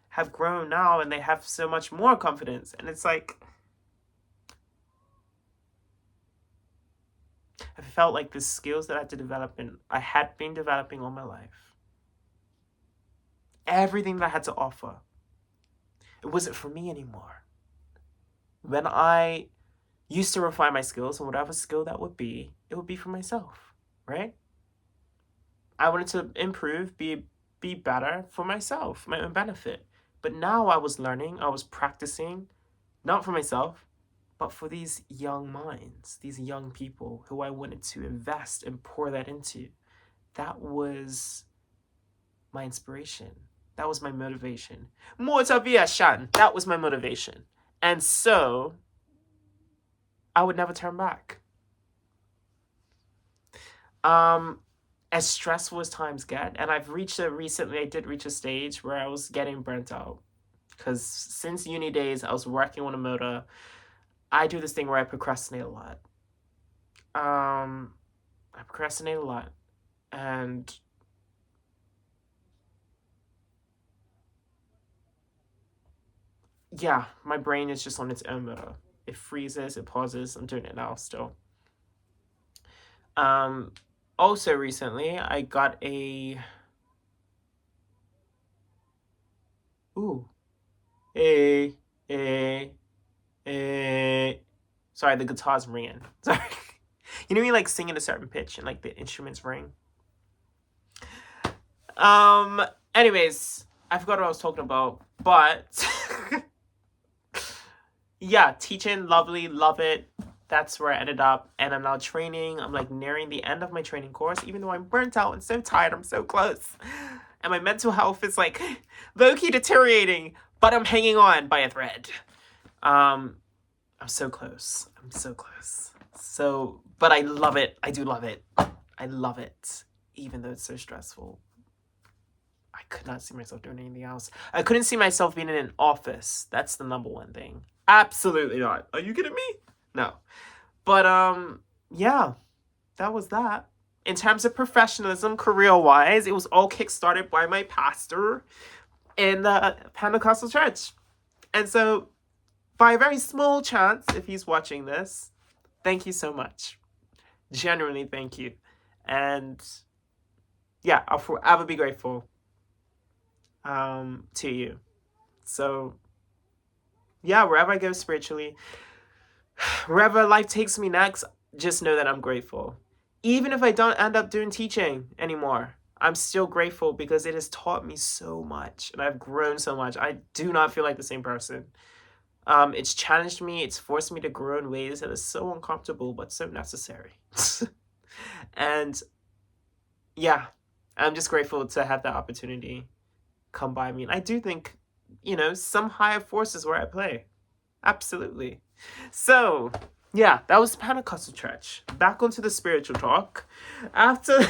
Speaker 1: have grown now, and they have so much more confidence. And it's I felt like the skills that I had to develop, and I had been developing all my life, everything that I had to offer, it wasn't for me anymore. When I used to refine my skills, and whatever skill that would be, it would be for myself, right? I wanted to improve, be better for myself, for my own benefit. But now I was learning, I was practicing, not for myself, but for these young minds, these young people who I wanted to invest and pour that into. That was my inspiration. That was my motivation. Motivation. That was my motivation. And so I would never turn back. As stressful as times get, and I did reach a stage where I was getting burnt out, because since uni days I was working on a motor. I do this thing where I procrastinate a lot. And yeah, my brain is just on its own motor. It freezes, it pauses. I'm doing it now still. Also recently, I got a... Sorry, the guitar's ringing. Sorry. You know when you sing at a certain pitch and the instruments ring? Anyways, I forgot what I was talking about, but... yeah, teaching, lovely, love it. That's where I ended up, and I'm now training. I'm nearing the end of my training course, even though I'm burnt out and so tired. I'm so close, and my mental health is low-key deteriorating, but I'm hanging on by a thread. I'm so close. But I love it. I do love it. I love it, even though it's so stressful. I could not see myself doing anything else. I couldn't see myself being in an office. That's the number one thing. Absolutely not. Are you kidding me? No. But, yeah, that was that. In terms of professionalism, career-wise, it was all kickstarted by my pastor in the Pentecostal Church. And so, by a very small chance, if he's watching this, thank you so much. Genuinely, thank you. And, yeah, I'll forever be grateful to you. So, yeah, wherever I go spiritually, wherever life takes me next, just know that I'm grateful. Even if I don't end up doing teaching anymore, I'm still grateful because it has taught me so much and I've grown so much. I do not feel like the same person. It's challenged me, it's forced me to grow in ways that are so uncomfortable but so necessary. And yeah, I'm just grateful to have that opportunity come by me. And I do think, some higher forces where I play. Absolutely. So, yeah, that was Pentecostal Church. Back onto the spiritual talk. After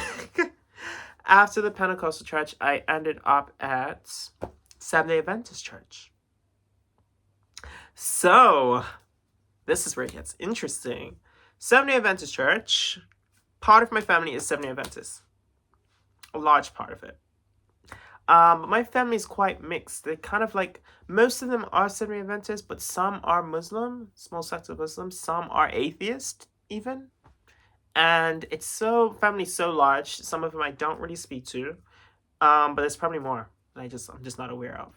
Speaker 1: after the Pentecostal Church, I ended up at Seventh-day Adventist Church. So, this is where it gets interesting. Seventh-day Adventist Church, part of my family is Seventh-day Adventist. A large part of it. But my family is quite mixed. They kind of like, most of them are Seventh-day Adventists, but some are Muslim, small sects of Muslims. Some are atheist, even. And family's so large. Some of them I don't really speak to. But there's probably more. I'm just not aware of.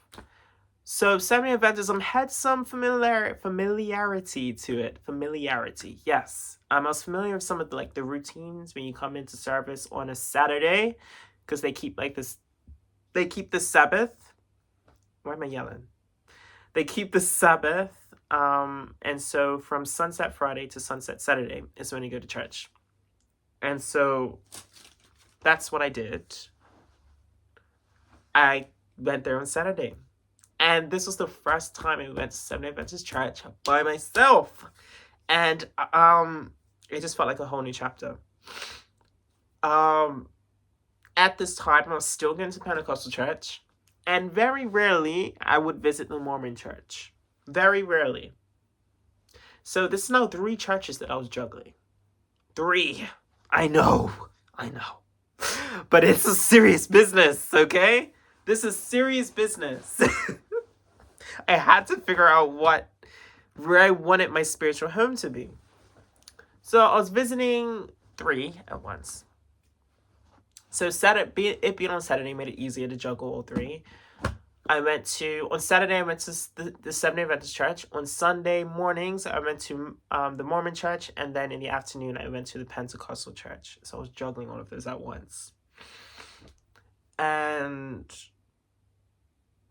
Speaker 1: So Seventh-day Adventism had some familiarity to it. Familiarity, yes. I was familiar with some of the routines when you come into service on a Saturday, because they keep They keep the Sabbath. Why am I yelling? They keep the Sabbath. And so from sunset Friday to sunset Saturday is when you go to church. And so that's what I did. I went there on Saturday. And this was the first time I went to Seventh-day Adventist Church by myself. And it just felt like a whole new chapter. At this time, I was still going to Pentecostal Church. And very rarely, I would visit the Mormon Church. Very rarely. So this is now 3 churches that I was juggling. 3. I know. But it's a serious business, okay? This is serious business. I had to figure out where I wanted my spiritual home to be. So I was visiting 3 at once. So it being on Saturday made it easier to juggle all 3. On Saturday, I went to the Seventh-day Adventist Church. On Sunday mornings, I went to the Mormon Church. And then in the afternoon, I went to the Pentecostal Church. So I was juggling all of those at once. And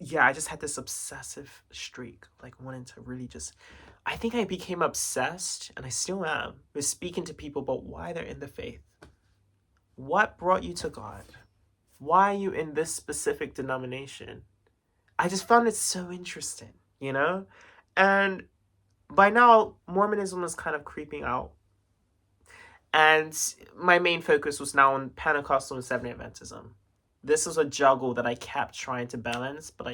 Speaker 1: yeah, I just had this obsessive streak, wanting to really I think I became obsessed, and I still am, with speaking to people about why they're in the faith. What brought you to God? Why are you in this specific denomination? I just found it so interesting, And by now, Mormonism was kind of creeping out. And my main focus was now on Pentecostal and Seventh-day Adventism. This was a juggle that I kept trying to balance, but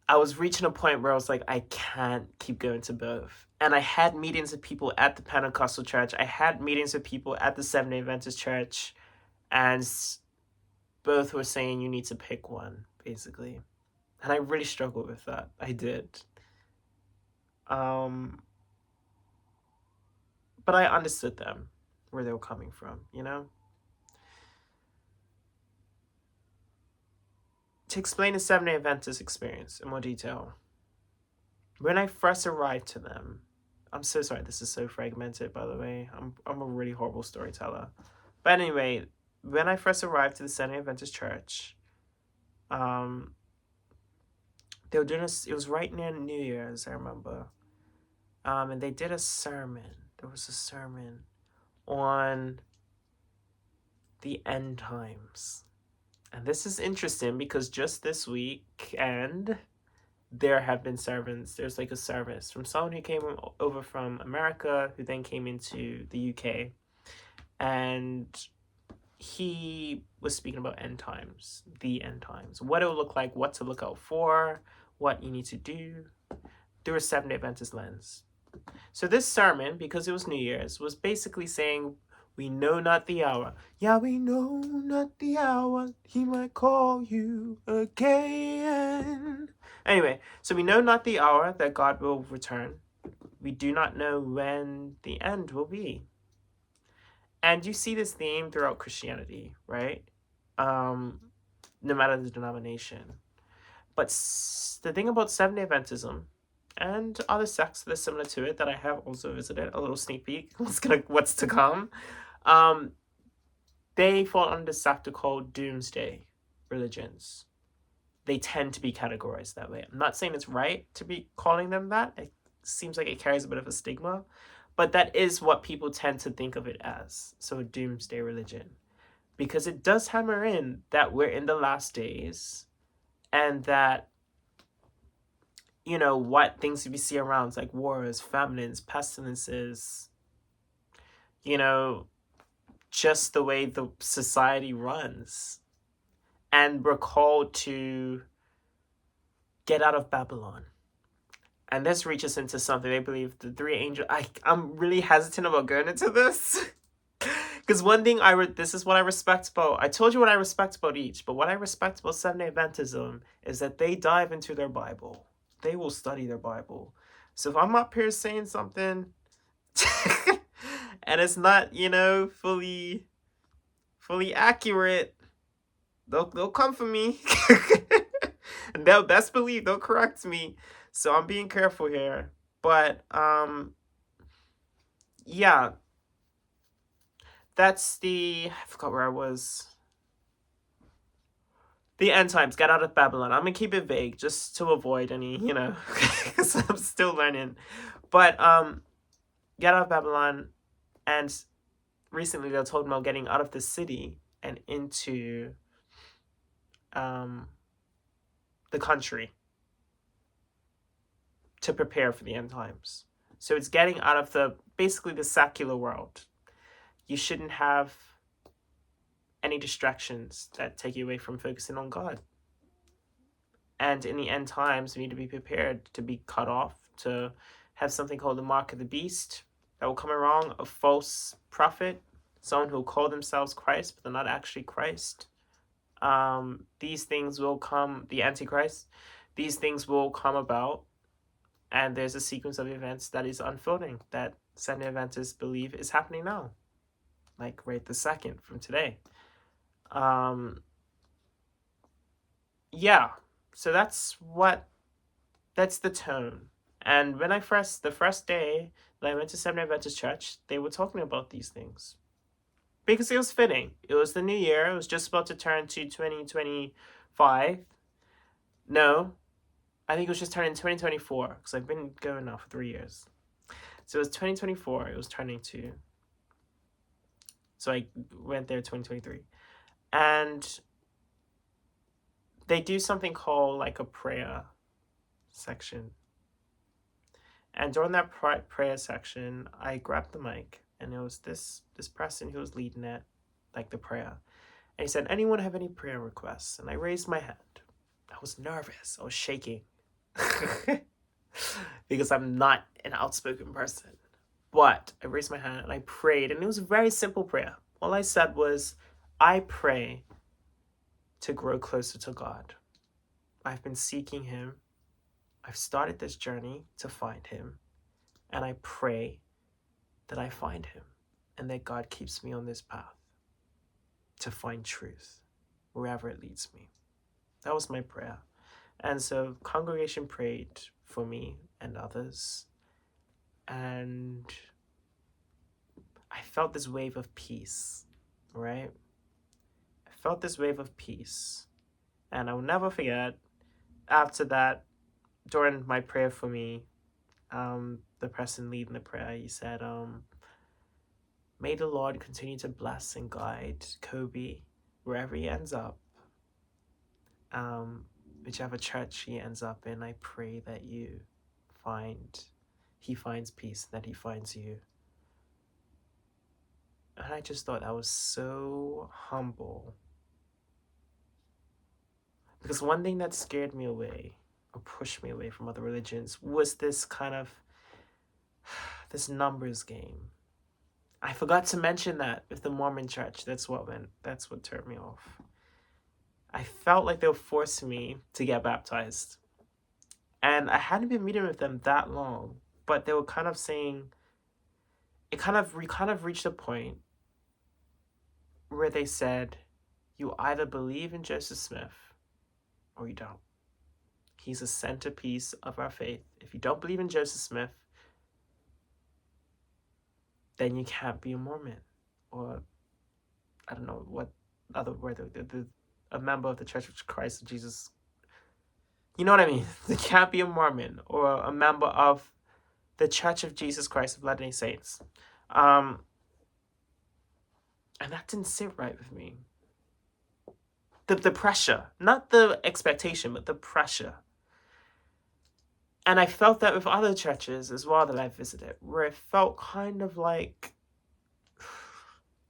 Speaker 1: I was reaching a point where I was like, I can't keep going to both. And I had meetings with people at the Pentecostal Church. I had meetings with people at the Seventh-day Adventist Church. And both were saying you need to pick one, basically. And I really struggled with that. I did. But I understood them, where they were coming from, To explain the Seventh-day Adventist experience in more detail. When I first arrived to them, I'm so sorry, this is so fragmented, by the way. I'm a really horrible storyteller. But anyway, when I first arrived to the Seventh-day Adventist Church, they were doing it was right near New Year's, I remember. And they did a sermon. There was a sermon on the end times. And this is interesting because just this weekend, there have been sermons. There's a service from someone who came over from America, who then came into the UK. And he was speaking about end times, the end times, what it will look like, what to look out for, what you need to do through a Seventh-day Adventist lens. So this sermon, because it was New Year's, was basically saying, we know not the hour. Yeah, we know not the hour. He might call you again. Anyway, so we know not the hour that God will return. We do not know when the end will be. And you see this theme throughout Christianity, right? No matter the denomination. But the thing about Seventh-day Adventism and other sects that are similar to it that I have also visited, a little sneak peek, what's to come, they fall under the sector called doomsday religions. They tend to be categorized that way. I'm not saying it's right to be calling them that. It seems like it carries a bit of a stigma, but that is what people tend to think of it as. So a doomsday religion. Because it does hammer in that we're in the last days, and that, you know, what things we see around, like wars, famines, pestilences, you know, just the way the society runs. And we're called to get out of Babylon. And this reaches into something they believe the three angels. I'm really hesitant about going into this. Because one thing this is what I respect about, I told you what I respect about each, but what I respect about Seventh-day Adventism is that they dive into their Bible. They will study their Bible. So if I'm up here saying something and it's not, you know, fully accurate, they'll come for me. And they'll best believe they'll correct me. So I'm being careful here. But yeah. That's I forgot where I was. The end times, get out of Babylon. I'm gonna keep it vague just to avoid any, you know, because I'm still learning. But get out of Babylon, and recently they're talking about getting out of the city and into the country to prepare for the end times. So it's getting out of basically the secular world. You shouldn't have any distractions that take you away from focusing on God. And in the end times, we need to be prepared to be cut off, to have something called the mark of the beast that will come along, a false prophet, someone who will call themselves Christ, but they're not actually Christ. These things will come, the Antichrist, these things will come about, and there's a sequence of events that is unfolding that Seventh-day Adventists believe is happening now, like right this second from today. Yeah, so that's the tone. And when the first day that I went to Seventh-day Adventist Church, they were talking about these things. Because it was fitting. It was the new year. It was just about to turn to 2025. No, I think it was just turning 2024, because I've been going now for 3 years. So it was 2024, it was turning to. So I went there 2023. And they do something called like a prayer section. And during that prayer section, I grabbed the mic, and it was this person who was leading it, like the prayer. And he said, anyone have any prayer requests? And I raised my hand. I was nervous. I was shaking. Because I'm not an outspoken person. But I raised my hand and I prayed, and it was a very simple prayer. All I said was, I pray to grow closer to God. I've been seeking him. I've started this journey to find him. And I pray that I find him and that God keeps me on this path to find truth wherever it leads me. That was my prayer. And so congregation prayed for me and others. And I felt this wave of peace, right? I felt this wave of peace. And I will never forget, after that, during my prayer for me, the person leading the prayer, he said, may the Lord continue to bless and guide Kobe wherever he ends up. Whichever church he ends up in, I pray that he finds peace, that he finds you. And I just thought that was so humble. Because one thing that scared me away, or pushed me away from other religions, was this kind of, this numbers game. I forgot to mention that with the Mormon Church. That's what turned me off. I felt like they were forcing me to get baptized. And I hadn't been meeting with them that long, but they were kind of saying, we kind of reached a point where they said, you either believe in Joseph Smith or you don't. He's a centerpiece of our faith. If you don't believe in Joseph Smith, then you can't be a Mormon. Or I don't know what other word, a member of the Church of Christ of Jesus. You know what I mean? They can't be a Mormon or a member of the Church of Jesus Christ of Latter-day Saints. And that didn't sit right with me. The pressure, not the expectation, but the pressure. And I felt that with other churches as well that I visited, where it felt kind of like,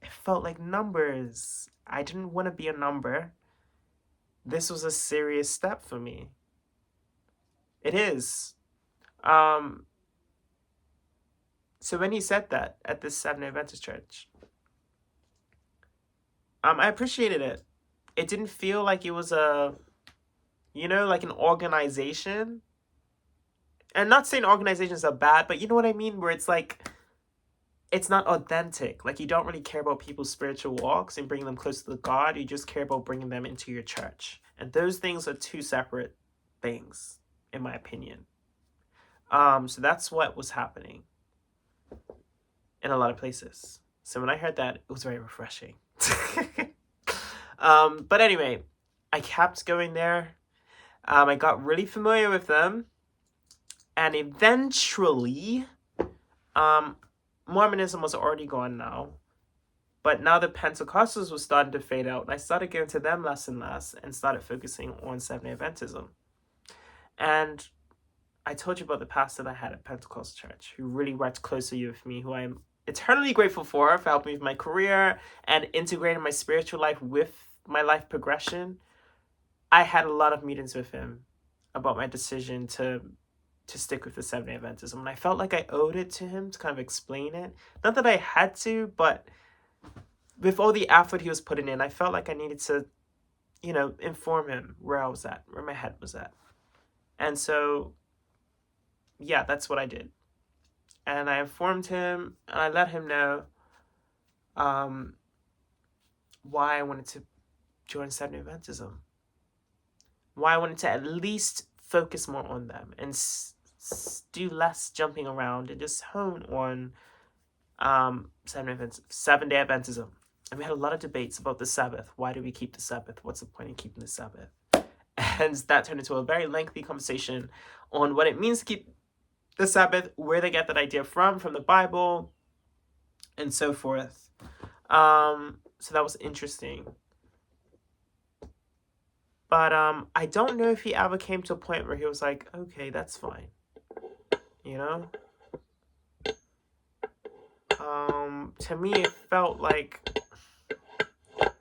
Speaker 1: it felt like numbers. I didn't want to be a number. This was a serious step for me. It is. So when he said that at this Seventh-day Adventist church, I appreciated it. It didn't feel like it was like an organization. And not saying organizations are bad, but you know what I mean? Where it's like, it's not authentic. Like, you don't really care about people's spiritual walks and bringing them closer to God. You just care about bringing them into your church. And those things are two separate things, in my opinion. So that's what was happening in a lot of places. So when I heard that, it was very refreshing. But anyway, I kept going there. I got really familiar with them. And eventually, Mormonism was already gone now. But now the Pentecostals was starting to fade out. And I started going to them less and less and started focusing on Seventh-day Adventism. And I told you about the pastor that I had at Pentecostal Church, who really worked closely with me, who I'm eternally grateful for helping me with my career and integrating my spiritual life with my life progression. I had a lot of meetings with him about my decision to stick with the Seventh-day Adventism. And I felt like I owed it to him to kind of explain it. Not that I had to, but with all the effort he was putting in, I felt like I needed to, inform him where I was at, where my head was at. And so, yeah, that's what I did. And I informed him, and I let him know why I wanted to join Seventh-day Adventism. Why I wanted to at least focus more on them and do less jumping around and just hone on Seventh-day Adventism. And we had a lot of debates about the Sabbath. Why do we keep the Sabbath? What's the point in keeping the Sabbath? And that turned into a very lengthy conversation on what it means to keep the Sabbath, where they get that idea from the Bible, and so forth. So that was interesting. But I don't know if he ever came to a point where he was like, okay, that's fine. To me, it felt like,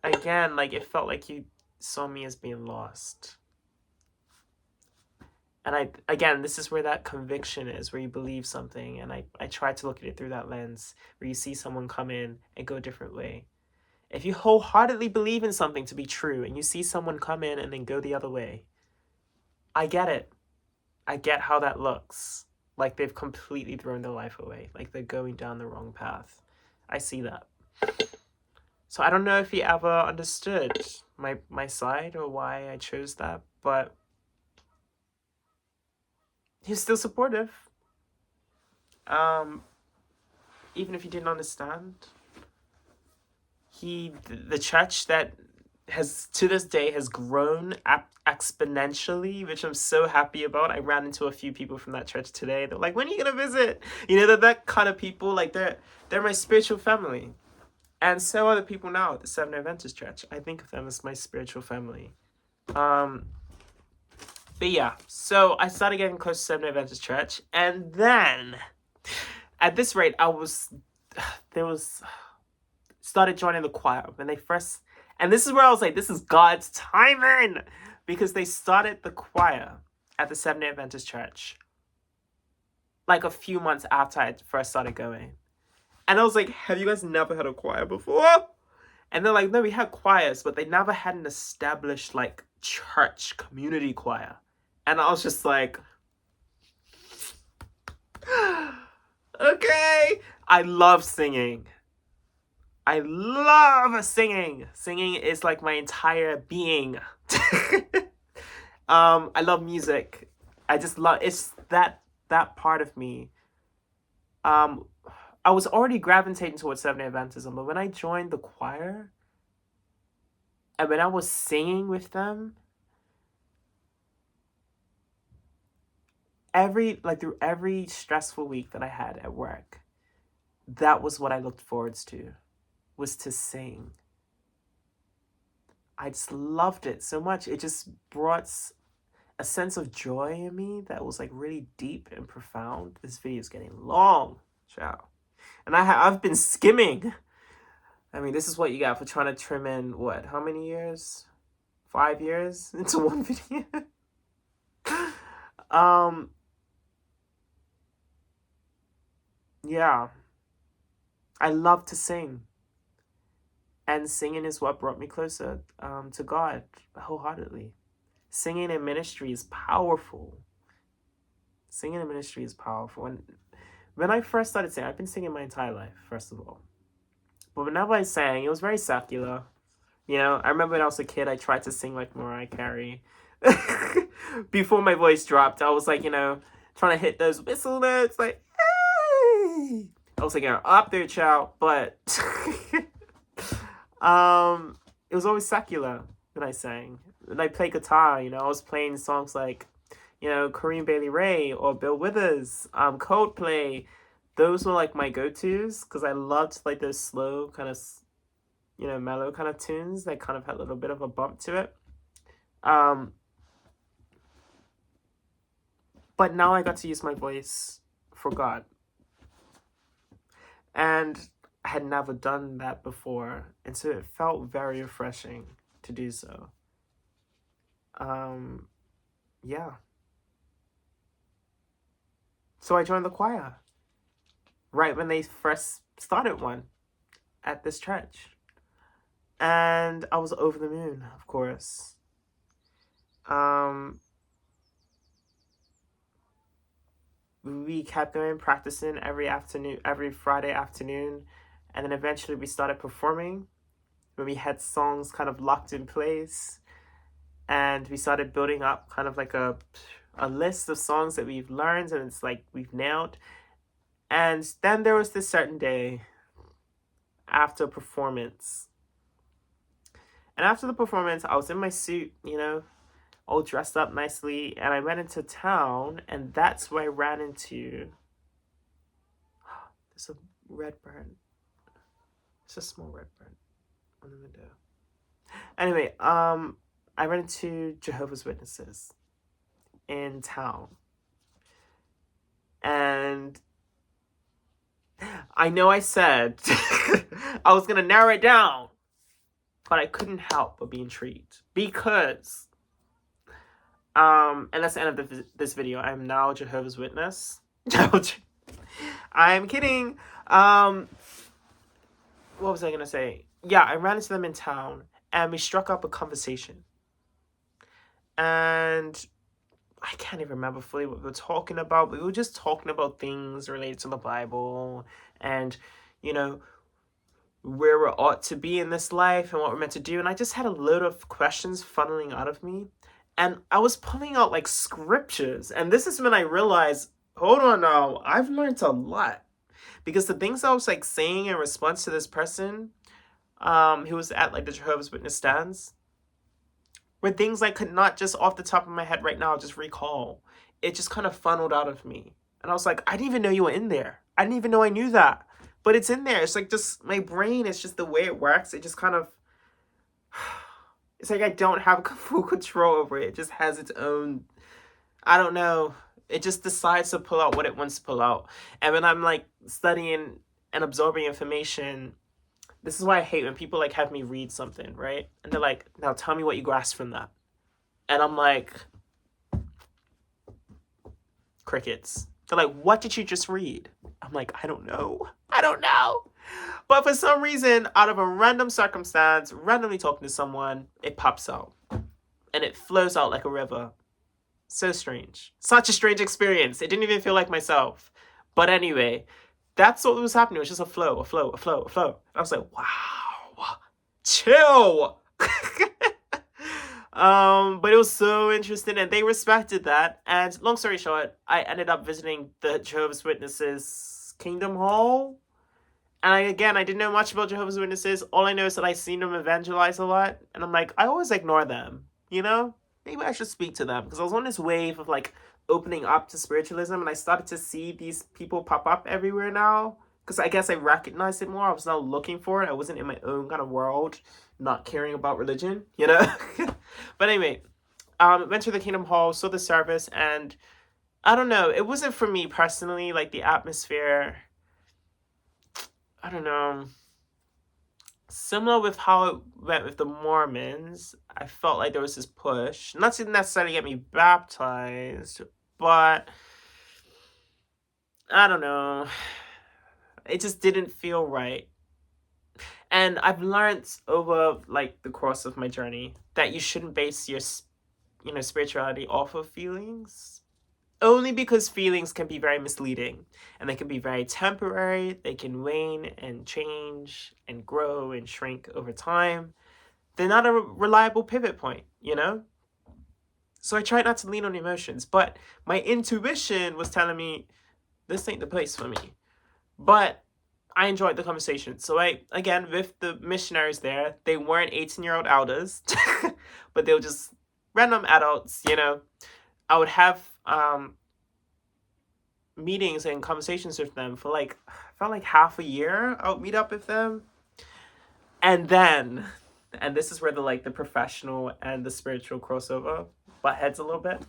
Speaker 1: again, like it felt like he saw me as being lost. And this is where that conviction is, where you believe something. And I try to look at it through that lens, where you see someone come in and go a different way. If you wholeheartedly believe in something to be true and you see someone come in and then go the other way, I get it. I get how that looks. Like they've completely thrown their life away. Like they're going down the wrong path. I see that. So I don't know if he ever understood my side or why I chose that, but he's still supportive. Even if he didn't understand. The church that has, to this day, has grown exponentially, which I'm so happy about. I ran into a few people from that church today. They're like, when are you going to visit? They're that kind of people. Like, they're my spiritual family. And so are the people now at the Seventh-day Adventist Church. I think of them as my spiritual family. But yeah, so I started getting close to Seventh-day Adventist Church. And then, at this rate, started joining the choir when they first, and this is where I was like, this is God's timing, because they started the choir at the Seventh-day Adventist Church like a few months after I first started going. And I was like, have you guys never had a choir before? And they're like, no, we had choirs, but they never had an established like church community choir. And I was just like, okay. I love singing. I love singing. Singing is like my entire being. I love music. I just love, it's that part of me. I was already gravitating towards Seventh-day Adventism, but when I joined the choir, And when I was singing with them, through every stressful week that I had at work, that was what I looked forward to, was to sing. I just loved it so much. It just brought a sense of joy in me that was like really deep and profound. This video is getting long, child. And I've been skimming. I mean, this is what you got for trying to trim in, what, how many years? 5 years into one video? Yeah. I love to sing. And singing is what brought me closer to God wholeheartedly. Singing in ministry is powerful. Singing in ministry is powerful. And when I first started singing, I've been singing my entire life, first of all. But whenever I sang, it was very secular. You know, I remember when I was a kid, I tried to sing like Mariah Carey. Before my voice dropped, I was like, you know, trying to hit those whistle notes, like, hey! I was like, you know, up there, child. But it was always secular when I sang. When I played guitar, you know, I was playing songs like, you know, Kareem Bailey Ray or Bill Withers, Coldplay. Those were like my go-tos because I loved like those slow kind of, you know, mellow kind of tunes that kind of had a little bit of a bump to it. But now I got to use my voice for God. And I had never done that before. And so it felt very refreshing to do so. Yeah. So I joined the choir right when they first started one at this church. And I was over the moon, of course. We kept going, practicing every Friday afternoon. And then eventually we started performing when we had songs kind of locked in place. And we started building up kind of like a list of songs that we've learned and it's like we've nailed. And then there was this certain day after performance. And after the performance, I was in my suit, you know, all dressed up nicely. And I went into town and that's where I ran into... There's a red bird. It's a small red bird on the window. Anyway, I ran into Jehovah's Witnesses in town. And I know I said I was going to narrow it down, but I couldn't help but be intrigued because, and that's the end of this video. I'm now Jehovah's Witness. I'm kidding. What was I going to say? Yeah, I ran into them in town and we struck up a conversation. And I can't even remember fully what we were talking about. We were just talking about things related to the Bible and, you know, where we ought to be in this life and what we're meant to do. And I just had a load of questions funneling out of me. And I was pulling out like scriptures. And this is when I realized, hold on now, I've learned a lot. Because the things I was like saying in response to this person who was at like the Jehovah's Witness stands were things I could not just off the top of my head right now just recall. It just kind of funneled out of me. And I was like, I didn't even know you were in there. I didn't even know I knew that. But it's in there. It's like just my brain, it's just the way it works. It just kind of, it's like I don't have full control over it. It just has its own, I don't know. It just decides to pull out what it wants to pull out. And when I'm like studying and absorbing information, this is why I hate when people like have me read something, right? And they're like, now tell me what you grasped from that. And I'm like, crickets. They're like, what did you just read? I'm like, I don't know. But for some reason, out of a random circumstance, randomly talking to someone, it pops out. And it flows out like a river. So strange. Such a strange experience. It didn't even feel like myself. But anyway, that's what was happening. It was just a flow. I was like, wow, chill. But it was so interesting and they respected that. And long story short, I ended up visiting the Jehovah's Witnesses Kingdom Hall. And I didn't know much about Jehovah's Witnesses. All I know is that I seen them evangelize a lot, and I'm like, I always ignore them. You know, maybe I should speak to them because I was on this wave of like opening up to spiritualism, and I started to see these people pop up everywhere now. Because I guess I recognized it more. I was now looking for it. I wasn't in my own kind of world, not caring about religion. You know. But anyway, went to the Kingdom Hall, saw the service, and I don't know. It wasn't for me personally. Like the atmosphere, I don't know. Similar with how it went with the Mormons, I felt like there was this push, not to necessarily get me baptized, but I don't know. It just didn't feel right. And I've learned over like the course of my journey that you shouldn't base your spirituality off of feelings. Only because feelings can be very misleading and they can be very temporary. They can wane and change and grow and shrink over time. They're not a reliable pivot point, you know? So I try not to lean on emotions, but my intuition was telling me this ain't the place for me. But I enjoyed the conversation. So again, with the missionaries there, they weren't 18-year-old elders, but they were just random adults, you know? I would have meetings and conversations with them for like, I felt like half a year. I would meet up with them. And then, and this is where the professional and the spiritual crossover butt heads a little bit.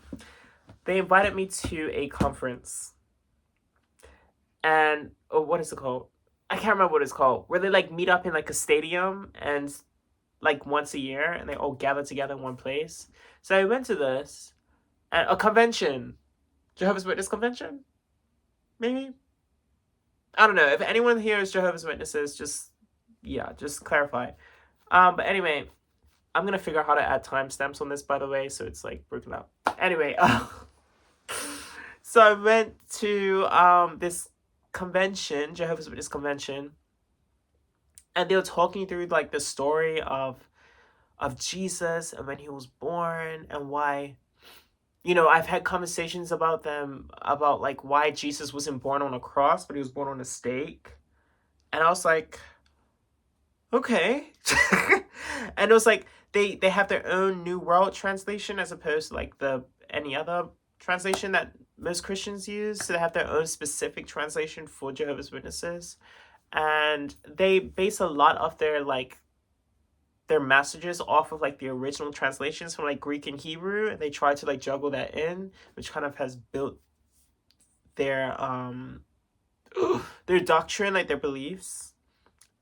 Speaker 1: They invited me to a conference. And, oh, what is it called? I can't remember what it's called. Where they like meet up in like a stadium and like once a year and they all gather together in one place. So I went to this at a convention. Jehovah's Witness convention? Maybe? I don't know. If anyone here is Jehovah's Witnesses, just clarify. But anyway, I'm gonna figure out how to add timestamps on this, by the way, so it's like broken up. Anyway, so I went to this convention, Jehovah's Witness convention, and they were talking through like the story of Jesus and when he was born and why. You know, I've had conversations about them about like why Jesus wasn't born on a cross, but he was born on a stake. And I was like, okay. And it was like they have their own New World Translation as opposed to like any other translation that most Christians use. So they have their own specific translation for Jehovah's Witnesses. And they base a lot of their messages off of like the original translations from like Greek and Hebrew, and they try to like juggle that in, which kind of has built their their doctrine, like their beliefs.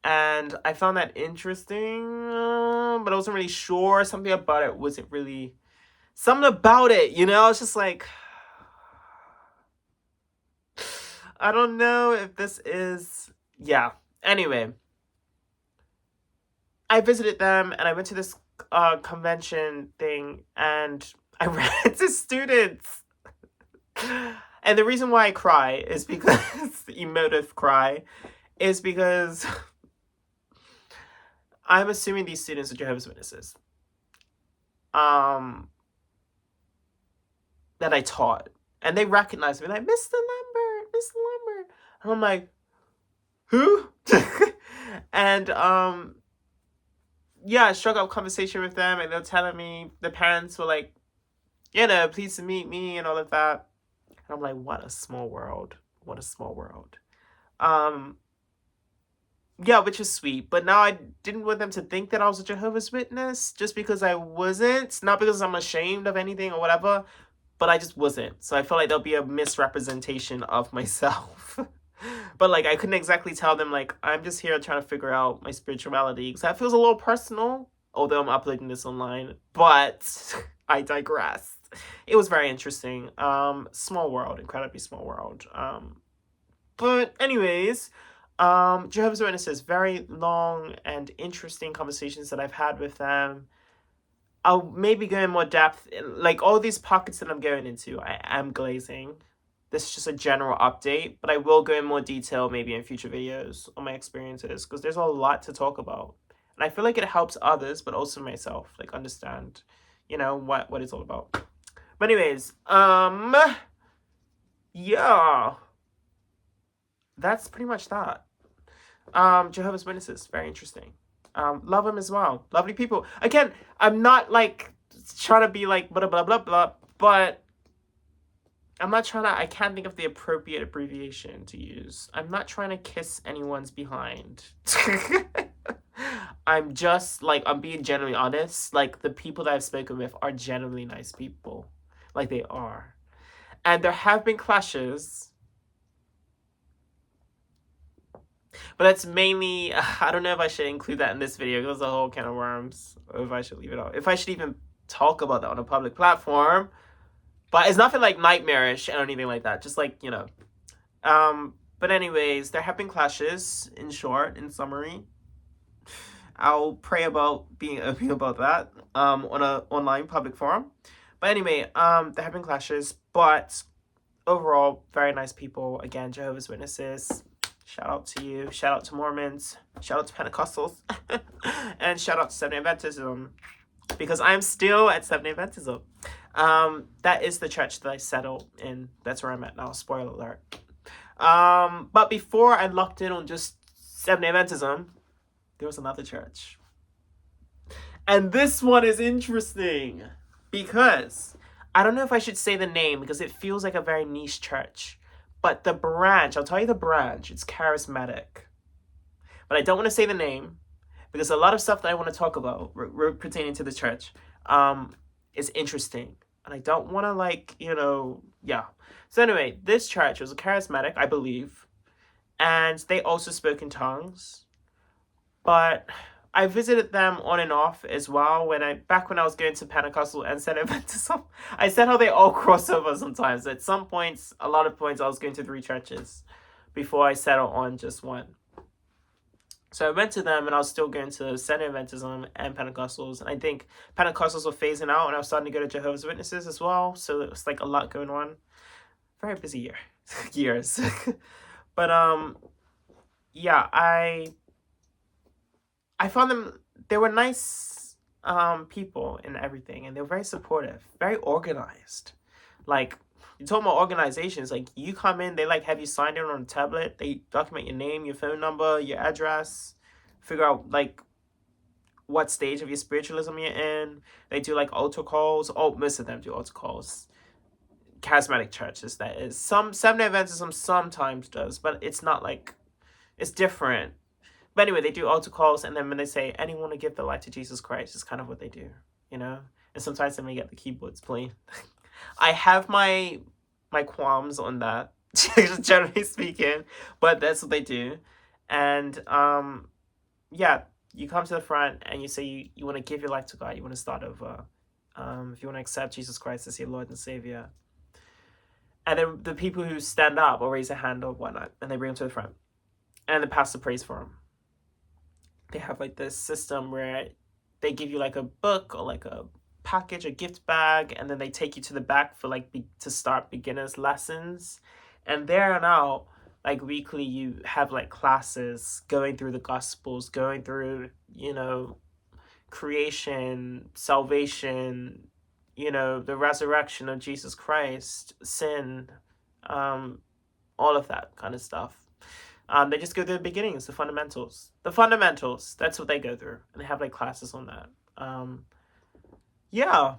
Speaker 1: And I found that interesting, but I wasn't really sure. Something about it, you know? I was just like, I don't know if this is, yeah. Anyway, I visited them and I went to this convention thing and I ran into students. And the reason why I cry is because, emotive cry, is because I'm assuming these students are Jehovah's Witnesses. That I taught. And they recognized me like, Mr. Lambert. And I'm like, who? And yeah, I struck up conversation with them and they're telling me the parents were like, you know, pleased to meet me and all of that. And I'm like, what a small world. Yeah, which is sweet. But now I didn't want them to think that I was a Jehovah's Witness just because I wasn't. Not because I'm ashamed of anything or whatever, but I just wasn't. So I felt like there'll be a misrepresentation of myself. But like I couldn't exactly tell them like I'm just here trying to figure out my spirituality because that feels a little personal, although I'm uploading this online. But I digress. It was very interesting. Small world, incredibly small world. But anyways, Jehovah's Witnesses, very long and interesting conversations that I've had with them. I'll maybe go in more depth. Like all these pockets that I'm going into, I am glazing. This is just a general update, but I will go in more detail maybe in future videos on my experiences because there's a lot to talk about. And I feel like it helps others, but also myself, like understand, you know, what it's all about. But anyways, yeah. That's pretty much that. Jehovah's Witnesses, very interesting. Love them as well. Lovely people. Again, I'm not like trying to be like blah blah blah blah, but I'm not trying to. I can't think of the appropriate abbreviation to use. I'm not trying to kiss anyone's behind. I'm just like, I'm being genuinely honest. Like, the people that I've spoken with are genuinely nice people. Like, they are. And there have been clashes, but that's mainly, I don't know if I should include that in this video because it's a whole can of worms, or if I should leave it out. If I should even talk about that on a public platform. But it's nothing like nightmarish or anything like that. Just like, But anyways, there have been clashes, in short, in summary. I'll pray about being open about that on a online public forum. But anyway, there have been clashes, but overall, very nice people. Again, Jehovah's Witnesses. Shout out to you. Shout out to Mormons. Shout out to Pentecostals. And shout out to Seventh-day Adventism. Because I'm still at Seventh-day Adventism. That is the church that I settled in. That's where I'm at now. Spoiler alert. But before I locked in on just Seventh-day Adventism, there was another church. And this one is interesting because I don't know if I should say the name because it feels like a very niche church. But the branch, I'll tell you the branch, it's Charismatic. But I don't want to say the name because a lot of stuff that I want to talk about pertaining to the church is interesting. And I don't want to yeah. So anyway, this church was a Charismatic, I believe. And they also spoke in tongues. But I visited them on and off as well back when I was going to Pentecostal and SDA Adventism. I said how they all cross over sometimes. At some points, a lot of points, I was going to 3 churches before I settled on just one. So I went to them and I was still going to SDA Adventism and Pentecostals. And I think Pentecostals were phasing out and I was starting to go to Jehovah's Witnesses as well. So it was like a lot going on. Very busy years. But yeah, I found them, they were nice people and everything, and they were very supportive, very organized. Like, you talking about organizations, like, you come in, they like have you signed in on a tablet, they document your name, your phone number, your address, figure out like what stage of your spiritualism you're in. They do like altar calls. Oh, most of them do altar calls. Charismatic churches, that is. Some Seventh-day Adventism sometimes does, but it's not like, it's different. But anyway, they do altar calls, and then when they say, anyone to give their life to Jesus Christ, is kind of what they do, And sometimes they may get the keyboards playing. I have my qualms on that, generally speaking, but that's what they do. And, yeah, you come to the front, and you say you want to give your life to God, you want to start over, if you want to accept Jesus Christ as your Lord and Savior. And then the people who stand up or raise a hand or whatnot, and they bring them to the front. And the pastor prays for them. They have like this system where they give you like a book or like a package, a gift bag, and then they take you to the back for like to start beginners lessons. And there and out, like weekly, you have like classes going through the Gospels, going through, creation, salvation, the resurrection of Jesus Christ, sin, all of that kind of stuff. They just go through the beginnings, the fundamentals. The fundamentals, that's what they go through. And they have like classes on that. Yeah.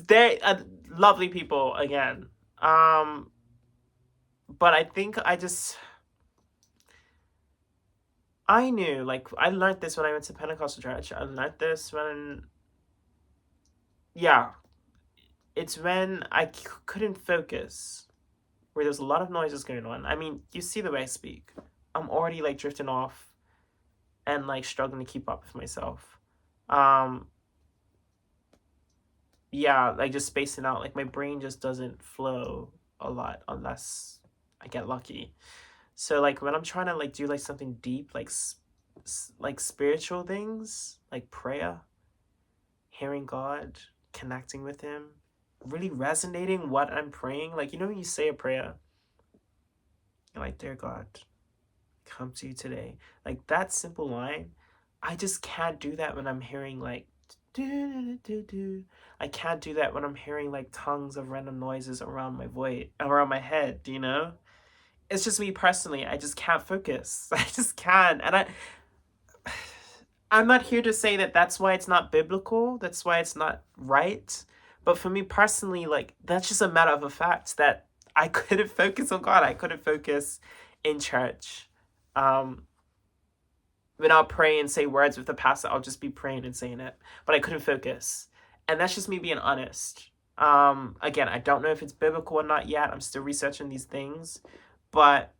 Speaker 1: They're lovely people again. But I think I knew, like, I learned this when I went to Pentecostal Church. I learned this when, yeah. It's when I couldn't focus, where there's a lot of noises going on. I mean, you see the way I speak. I'm already like drifting off and like struggling to keep up with myself. Yeah, like just spacing out. Like my brain just doesn't flow a lot unless I get lucky. So like when I'm trying to like do like something deep, like spiritual things, like prayer, hearing God, connecting with Him, really resonating what I'm praying. Like, when you say a prayer, you're like, dear God, come to you today. Like that simple line, I just can't do that when I'm hearing like I can't do that when I'm hearing like tongues of random noises around my voice, around my head, it's just me personally. I just can't focus. I just can't. And I'm not here to say that that's why it's not biblical. That's why it's not right. But for me personally, like, that's just a matter of a fact that I couldn't focus on God. I couldn't focus in church. When I'll pray and say words with the pastor, I'll just be praying and saying it. But I couldn't focus. And that's just me being honest. Again, I don't know if it's biblical or not yet. I'm still researching these things. But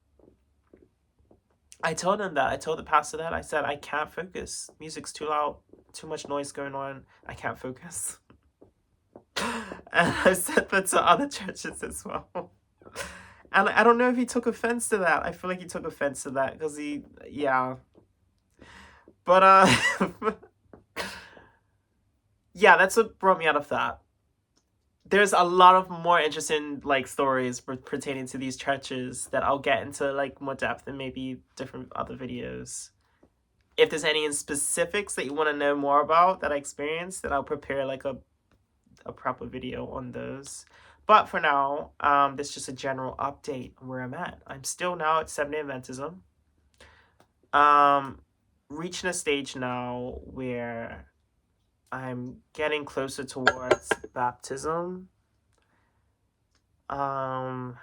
Speaker 1: I told him that. I told the pastor that. I said, I can't focus. Music's too loud, too much noise going on. I can't focus. And I said that to other churches as well. And I don't know if he took offense to that. I feel like he took offense to that because yeah. But, yeah, that's what brought me out of that. There's a lot of more interesting, like, stories pertaining to these churches that I'll get into, like, more depth in maybe different other videos. If there's any in specifics that you want to know more about that I experienced, then I'll prepare, like, a proper video on those. But for now, this is just a general update on where I'm at. I'm still now at 7-day Adventism. Reaching a stage now where I'm getting closer towards baptism. But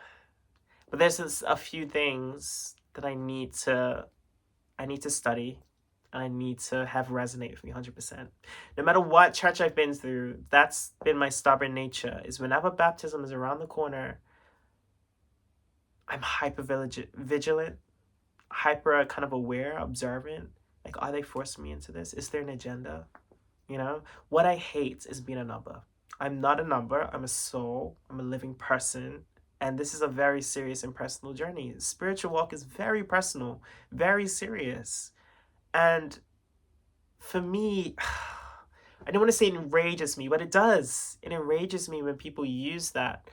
Speaker 1: there's a few things that I need to study. I need to have resonate with me 100%. No matter what church I've been through, that's been my stubborn nature, is whenever baptism is around the corner, I'm hyper vigilant, hyper kind of aware, observant. Like, are they forcing me into this? Is there an agenda? You know? What I hate is being a number. I'm not a number. I'm a soul. I'm a living person. And this is a very serious and personal journey. Spiritual walk is very personal, very serious. And for me, I don't want to say it enrages me, but it does. It enrages me when people use that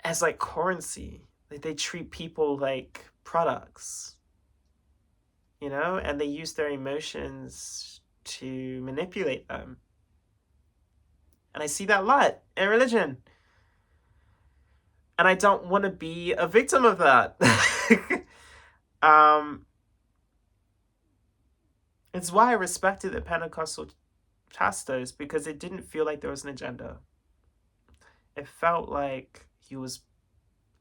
Speaker 1: as like currency. Like, they treat people like products, you know, and they use their emotions to manipulate them. And I see that a lot in religion. And I don't want to be a victim of that. It's why I respected the Pentecostal pastors, because it didn't feel like there was an agenda. It felt like he was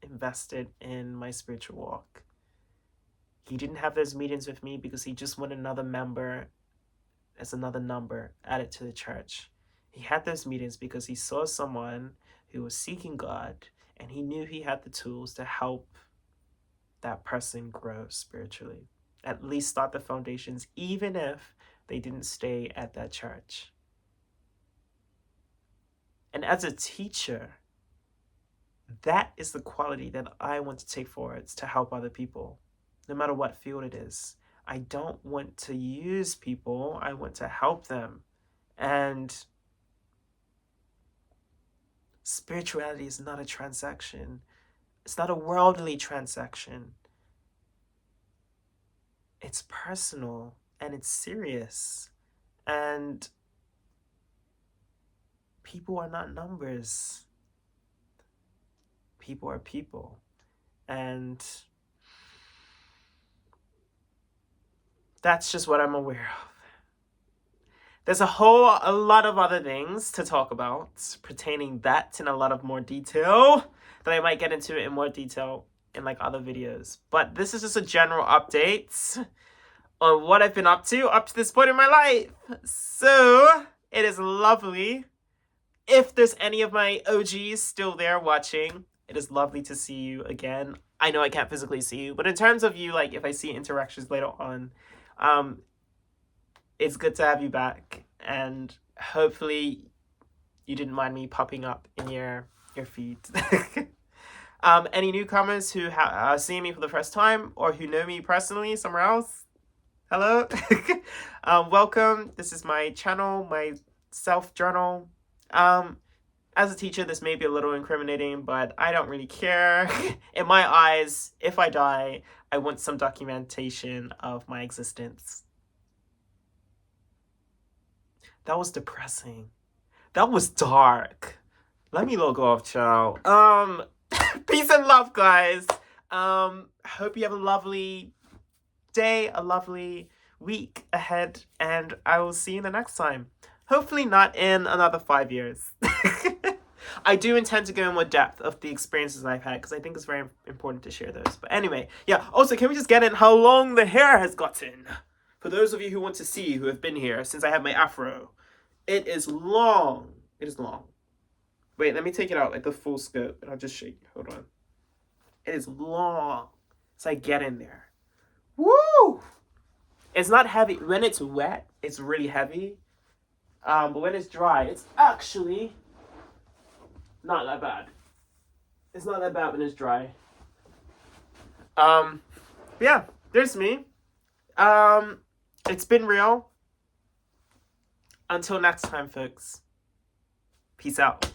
Speaker 1: invested in my spiritual walk. He didn't have those meetings with me because he just wanted another member as another number added to the church. He had those meetings because he saw someone who was seeking God, and he knew he had the tools to help that person grow spiritually. At least start the foundations, even if they didn't stay at that church. And as a teacher, that is the quality that I want to take forward to help other people, no matter what field it is. I don't want to use people. I want to help them. And spirituality is not a transaction. It's not a worldly transaction. It's personal and it's serious. And people are not numbers. People are people. And that's just what I'm aware of. There's a lot of other things to talk about pertaining that in a lot of more detail that I might get into in more detail in like other videos. But this is just a general update on what I've been up to this point in my life. So it is lovely. If there's any of my OGs still there watching, it is lovely to see you again. I know I can't physically see you, but in terms of you, like if I see interactions later on, it's good to have you back, and hopefully you didn't mind me popping up in your feed. Any newcomers who are seeing me for the first time or who know me personally somewhere else, hello. Welcome. This is my channel, my self-journal. As a teacher, this may be a little incriminating, but I don't really care. In my eyes, if I die, I want some documentation of my existence. That was depressing. That was dark. Let me log off, child. Peace and love, guys. Hope you have a lovely day, a lovely week ahead, and I will see you the next time. Hopefully not in another 5 years. I do intend to go in more depth of the experiences I've had, because I think it's very important to share those. But anyway, yeah, also, can we just get in how long the hair has gotten? For those of you who want to see, who have been here since I had my afro, it is long. It is long. Wait, let me take it out, like the full scope, and I'll just show you. Hold on. It is long. So I get in there. Woo! It's not heavy. When it's wet, it's really heavy. But when it's dry, it's actually not that bad. It's not that bad when it's dry. Yeah, there's me. It's been real. Until next time, folks. Peace out.